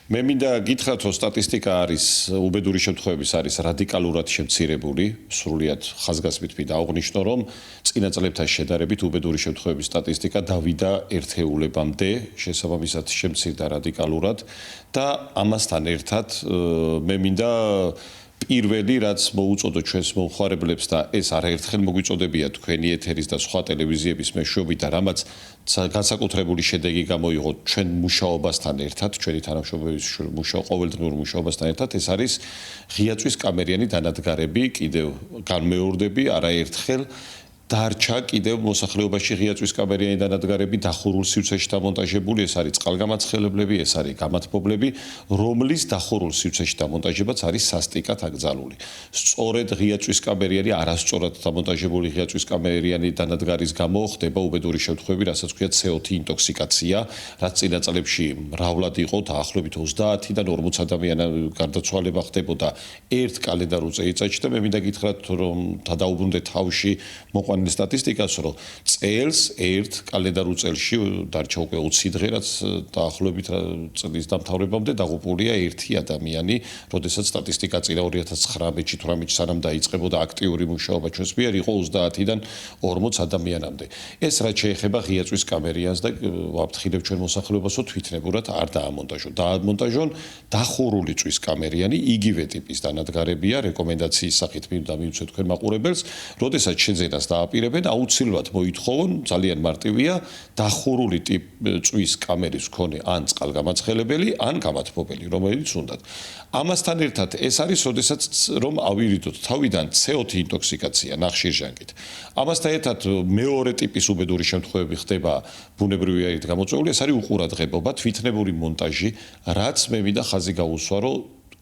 მე მინდა გითხრათ, რომ სტატისტიკა არის უბედური შემთხვევების არის რადიკალურად შემცირებული, სრულიად ხაზგასმით მინდა აღვნიშნო, რომ წინა წლებთან შედარებით უბედური შემთხვევების სტატისტიკა დავიდა ერთეულებამდე, შესაბამისად შემცირდა რადიკალურად და ამასთან ერთად მე მინდა პირველი რაც მოუწოდო ჩვენს მომხმარებლებს და ეს არაერთხელ მოგვიწოდებია თქვენი ეთერის და სხვა ტელევიზიების მეშვეობით და რამაც განსაკუთრებული შედეგი გამოიღო ჩვენ მუშაობასთან ერთად, ჩვენი თანამშრომლების ყოველდღიურ მუშაობასთან ერთად, ეს არის ღია წვის კამერიანი დანადგარები, კიდევ განმეორდები, არაერთხელ დარჩა კიდევ მოსახლეობაში ღია წვის კამერიანი დანადგარები დახურულ სივრცეში დამონტაჟებული, ეს არის წყალგამაცხელებლები, ეს არის გამათბობლები, რომლის დახურულ სივრცეში დამონტაჟებაც არის სასტიკად აკრძალული. სწორედ ღია წვის კამერიანი, არასწორად დამონტაჟებული ღია წვის კამერიანი დანადგარის გამო ხდება უბედური შემთხვევები, რასაც ქვია CO2 ინტოქსიკაცია, რაც წინა წლებში მრავლად იყო, დაახლოებით 30-დან 40 ადამიანის გარდაცვალება ხდებოდა ერთ კალენდარულ წელიწადში და მე მინდა გითხრათ, რომ გადაუბრუნდეთ თავში სტატისტიკას, რომ წელს ერთ კალენდარულ წელში დარჩა უკვე 20 დღე, რაც დაახლოებით წლის დამთავრებამდე დაღუპულია ერთი ადამიანი, როდესაც სტატისტიკა წინა 2019-18 სანამ დაიწყებოდა აქტიური მუშაობა ჩვენს მიერ იყო 30-დან 40 ადამიანამდე. ეს რაც შეეხება ღია წვის კამერიანს და ვაფრთხილებ ჩვენ მოსახლეობას, რომ თვითნებურად არ დაამონტაჟონ. დაამონტაჟონ დახურული წვის კამერიანი, იგივე ტიპის დანადგარებია, რეკომენდაციის სახით მივცეთ თქვენ მაყურებელს, როდესაც შეძენას დააპირებენ, აუცილებლად მოითხოვონ, ძალიან მარტივია, დახურული წვის კამერის მქონე ან წყალგამაცხელებელი, ან გამათბობელი, რომელიც უნდათ. ამასთან ერთად ეს არის, როდესაც რომ ავირიდოთ თავიდან CO2 ინტოქსიკაცია ნახშირჟანგით. ამასთან ერთად მეორე ტიპის უბედური შემთხვევები ხდება ბუნებრივი აირით გამოწვეული, ეს არის უყურადღებობა, თვითნებური მონტაჟი, რაც მე მინდა ხაზი გაუსვა, რომ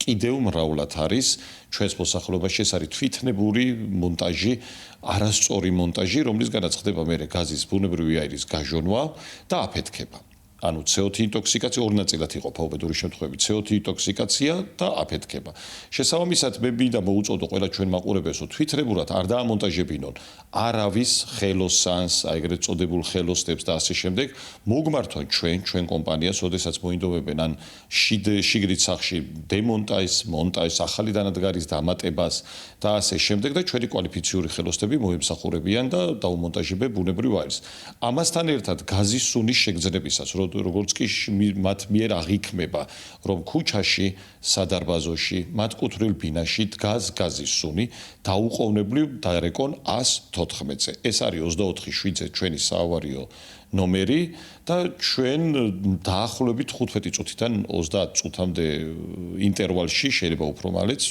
კიდევ მრავლად არის ჩვენს მოსახლეობაში ეს არის თვითნებური მონტაჟი, არასწორი მონტაჟი, რომლისგანაც ხდება მერე გაზის ბუნებრივი აირის გაჟონვა და აფეთქება. ანუ CO2 ინტოქსიკაცია ორ ნაწილად იყოფა უბედური შემთხვევები, CO2 ინტოქსიკაცია და აფეთქება. შესაბამისად მე მინდა მოუწოდო ყველა ჩვენ მაყურებელს, რომ თვითნებურად არ დაამონტაჟებინონ არავის ხელოსანს, ეგრეთ წოდებულ ხელოსნებს და ასე შემდეგ, მოგმართონ ჩვენ კომპანიას, ოდესაც მოინდომებენ ან შიგრით სახში დემონტაჟს, მონტაჟს, ახალი დანადგარის დამატებას და ასე შემდეგ და ჩვენი კვალიფიციური ხელოსნები მოემსახურებიან და დაუმონტაჟებენ ბუნებრივ აირს. ამასთან ერთად გაზის სუნის შეგრძნებისას როგორც კი მათ მიერ აღიქმება, რომ ქუჩაში, სადარბაზოში, მათკუთვრილ ბინაში დგას გაზის სუნი, დაუყოვნებლივ დაერეკონ 114-ზე. ეს არის 24/7 ჩვენი საავარიო ნომერი და ჩვენ დაახლოებით 15 წუთიდან 30 წუთამდე ინტერვალში შეიძლება უფრო მალეც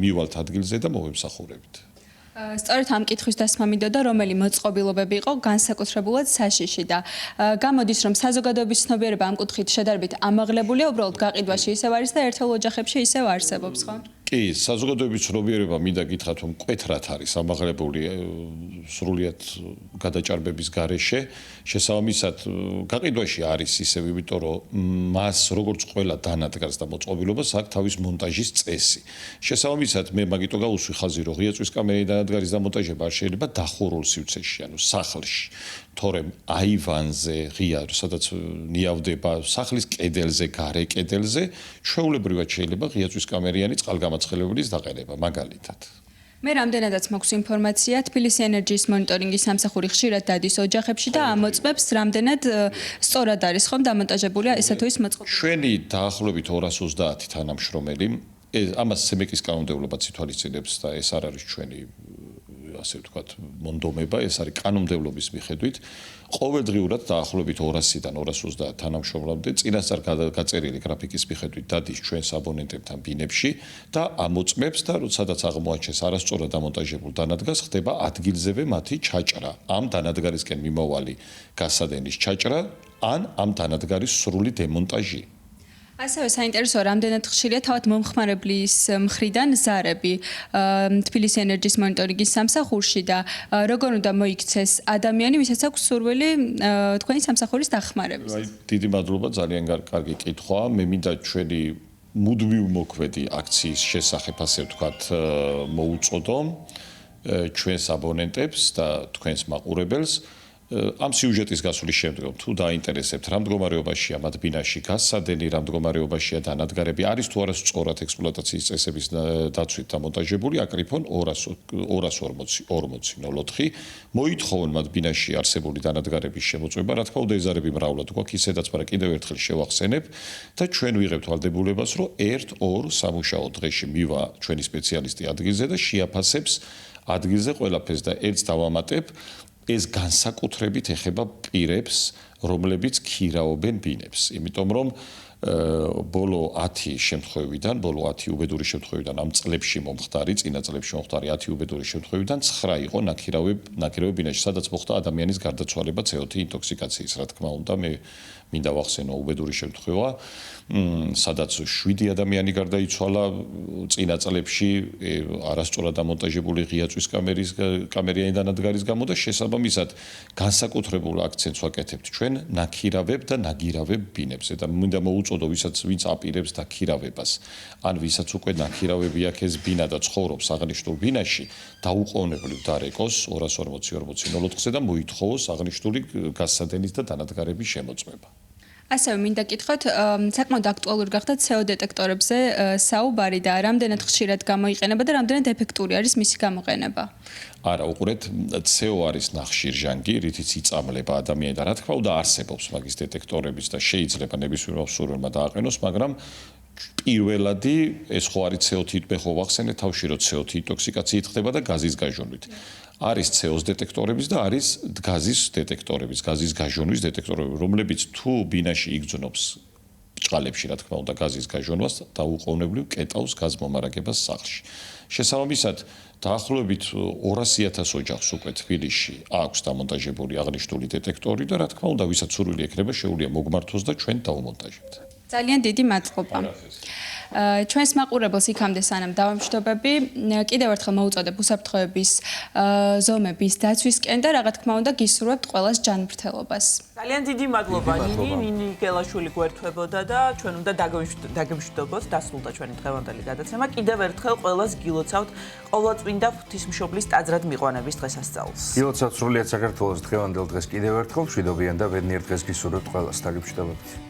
მივალთ ადგილზე და მოვემსახურებით.
სწორედ ამ კითხვის დასმა მინდოდა, რომელი მოწყობილობები იყო განსაკუთრებულად საშიში და გამოდის, რომ საზოგადოების ცნობიერება ამ კუთხით შედარებით ამაღლებულია, უბრალოდ გაყიდვაში ისევ არის და ერთეულ ოჯახებში ისევ არსებობს, ხო?
კი, საზოგადოების ცნობიერება მინდა გითხრათ, რომ მკვეთრად არის ამაღლებული სრულიად გადაჭარბების გარეშე. შესაბამისად, გაყიდვაში არის ისევ, იმიტომ რომ მას როგორც ყველა დანადგარს და მოწყობილობას აქვს თავის მონტაჟის წესი. შესაბამისად, მე მაგიტო გავუსვი ხაზი, რომ ღია წვის კამერიანი დანადგარის დამონტაჟება არ შეიძლება დახურულ სივრცეში, ანუ სახლში. თორემ აივანზე, ღია, სადაც ნიავდება სახლის კედელზე, გარე კედელზე, ჩვეულებრივად შეიძლება ღია წვის კამერიანი წყალგამაცხელებლის დაყენება, მაგალითად.
მე რამდენადაც მაქვს ინფორმაცია, თბილისი ენერგიის მონიტორინგის სამსახური ხშირად დადის ოჯახებში და ამოწმებს, რამდენად სწორად არის ხომ დამონტაჟებულია ესა თუ ის მოწყობილობა.
ჩვენი დაახლოებით 230 თანამშრომელი, ამას სემეკის კანონმდებლობაც ითვალისწინებს და ეს არ არის ჩვენი ასე ვთქვათ, მონდომება, ეს არის კანონმდებლობის მიხედვით. ყოველდღიურად დაახლოებით 200-დან 230 თანამშრომლამდე წინასწარ გაწერილი გრაფიკის მიხედვით დადის ჩვენს აბონენტებთან ბინებში და ამოწმებს და სადაც აღმოაჩენს არასწორად დამონტაჟებულ დანადგარს, ხდება ადგილზევე მათი ჩაჭრა, ამ დანადგარისკენ მიმავალი გასადენის ჩაჭრა, ან ამ დანადგარის სრული დემონტაჟი.
ასევე საინტერესოა, რამდენად ხშირია თავად მომხმარებლის მხრიდან ზარები თბილისი ენერგიის მონიტორინგის სამსახურში და როგორ უნდა მოიქცეს ადამიანი, ვისაც აქვს სურვილი თქვენი სამსახურის დახმარებისთვის.
დიდი მადლობა, ძალიან კარგი კითხვაა. მე მინდა ჩვენი მუდმივ მოქმედი აქციის შესახებ ასე ვთქვათ მოუწოდო ჩვენს აბონენტებს და თქვენს მაყურებელს, ამ სიუჟეტის გასulis შემდგომ თუ დაინტერესებთ რა მდგომარეობაშია მათ ბინაში გასადენი, რა მდგომარეობაშია დანადგარები, არის თუ არა სწორად ექსპლუატაციის წესების დაცვით დამონტაჟებული, აკრიფონ 240 04 მოითხოვონ მათ ბინაში არსებული დანადგარების შემოწმება, რა თქმა უნდა ეზარები მრავლად გვაქვს ისედაც, მაგრამ კიდევ ერთხელ შევახსენებ და ჩვენ ვიღებთ ვალდებულებას, რომ 1-2 სამუშაო დღეში მივა ჩვენი სპეციალისტი ადგილზე და შეაფასებს ადგილზე ყველაფერს და ერთს დავამატებ ეს განსაკუთრებით ეხება პირებს, რომლებიც ქირაობენ ბინებს. იმიტომ რომ ბოლო 10 შემთხვევიდან, ბოლო 10 უბედური შემთხვევიდან ამ წლებში მომხდარი, წინა წლებში მომხდარი 10 უბედური შემთხვევიდან 9 იყო ნაქირავე ბინაში, სადაც მოხდა ადამიანის გარდაცვალება CO2 ინტოქსიკაციის. რა თქმა უნდა, მე მინდა ვახსენო უბედური შემთხვევა, სადაც 7 ადამიანი გარდაიცვალა წინა წლებში არასწორად დამონტაჟებული ღია წვის კამერიანი დანადგარის გამო და შესაბამისად განსაკუთრებულ აქცენტს ვაკეთებთ ჩვენ ნაქირავებ და ნაგირავებ ბინებზე და მინდა მოუწოდო ვინც აპირებს დაქირავებას ან ვისაც უკვე ნაქირავები აქვს ეს ბინა და ცხოვრობს აღნიშნულ ბინაში დაუყოვნებლივ დარეკოს 240-40-04-ზე და მოითხოვოს აღნიშნული გასადენის და დანადგარების შემოწმება.
ასევე მინდა კითხოთ, საკმაოდ აქტუალური გახდა CO დეტექტორებზე საუბარი და რამდენად ხშირად გამოიყენება და რამდენად ეფექტური არის მისი გამოყენება.
არა, უყურეთ, CO არის ნახშირჟანგი, რითიც იწამლება ადამიანი და რა თქმა უნდა არსებობს მაგის დეტექტორების და შეიძლება ნებისმიერმა მსურველმა დააყენოს, მაგრამ პირველადი ეს ხო არის CO2, მე ხო ვახსენე თავში რომ CO2 ინტოქსიკაციით ხდება და გაზის გაჟონვით. არის CO-ს დეტექტორების და არის გაზის დეტექტორების, გაზის გაჟონვის დეტექტორები, რომლებიც თუ ბინაში იგრძნობს ჭყალებში, რა თქმა უნდა, გაზის გაჟონვას დაუყოვნებლივ კეტავს გაზმომარაგებას სახლში. შესაბამისად, დაახლოებით 200,000 ოჯახს უკვე თბილისში აქვს დამონტაჟებული აღნიშნული დეტექტორი და რა თქმა უნდა, ვისაც სურვილი ექნება, შეუძლია მოგმართოს და ჩვენ დავმონტაჟებთ.
ძალიან დიდი მადლობა. ჩვენს მაყურებელს იქამდე სანამ დავამშვიდობები, კიდევ ერთხელ მოუწოდებ უსაფრთხოების ზომების დაცვისკენ და რა თქმა უნდა გისურვებთ ყველას ჯანმრთელობას.
ძალიან დიდი მადლობა ნინი გელაშვილი გვერთვებოდა და ჩვენ უნდა დაგემშვიდობოთ, დასრულდა ჩვენი დღევანდელი გადაცემა. კიდევ ერთხელ ყველას გილოცავთ ყოვლადწმინდა ღვთისმშობლის ტაძრად მიყვანების დღესასწაულს.
გილოცავთ სრულიად საქართველოს დღევანდელ დღეს კიდევ ერთხელ მშვიდობიან და ბედნიერ დღეს გისურვებთ ყველას. დაგემშვიდობებით.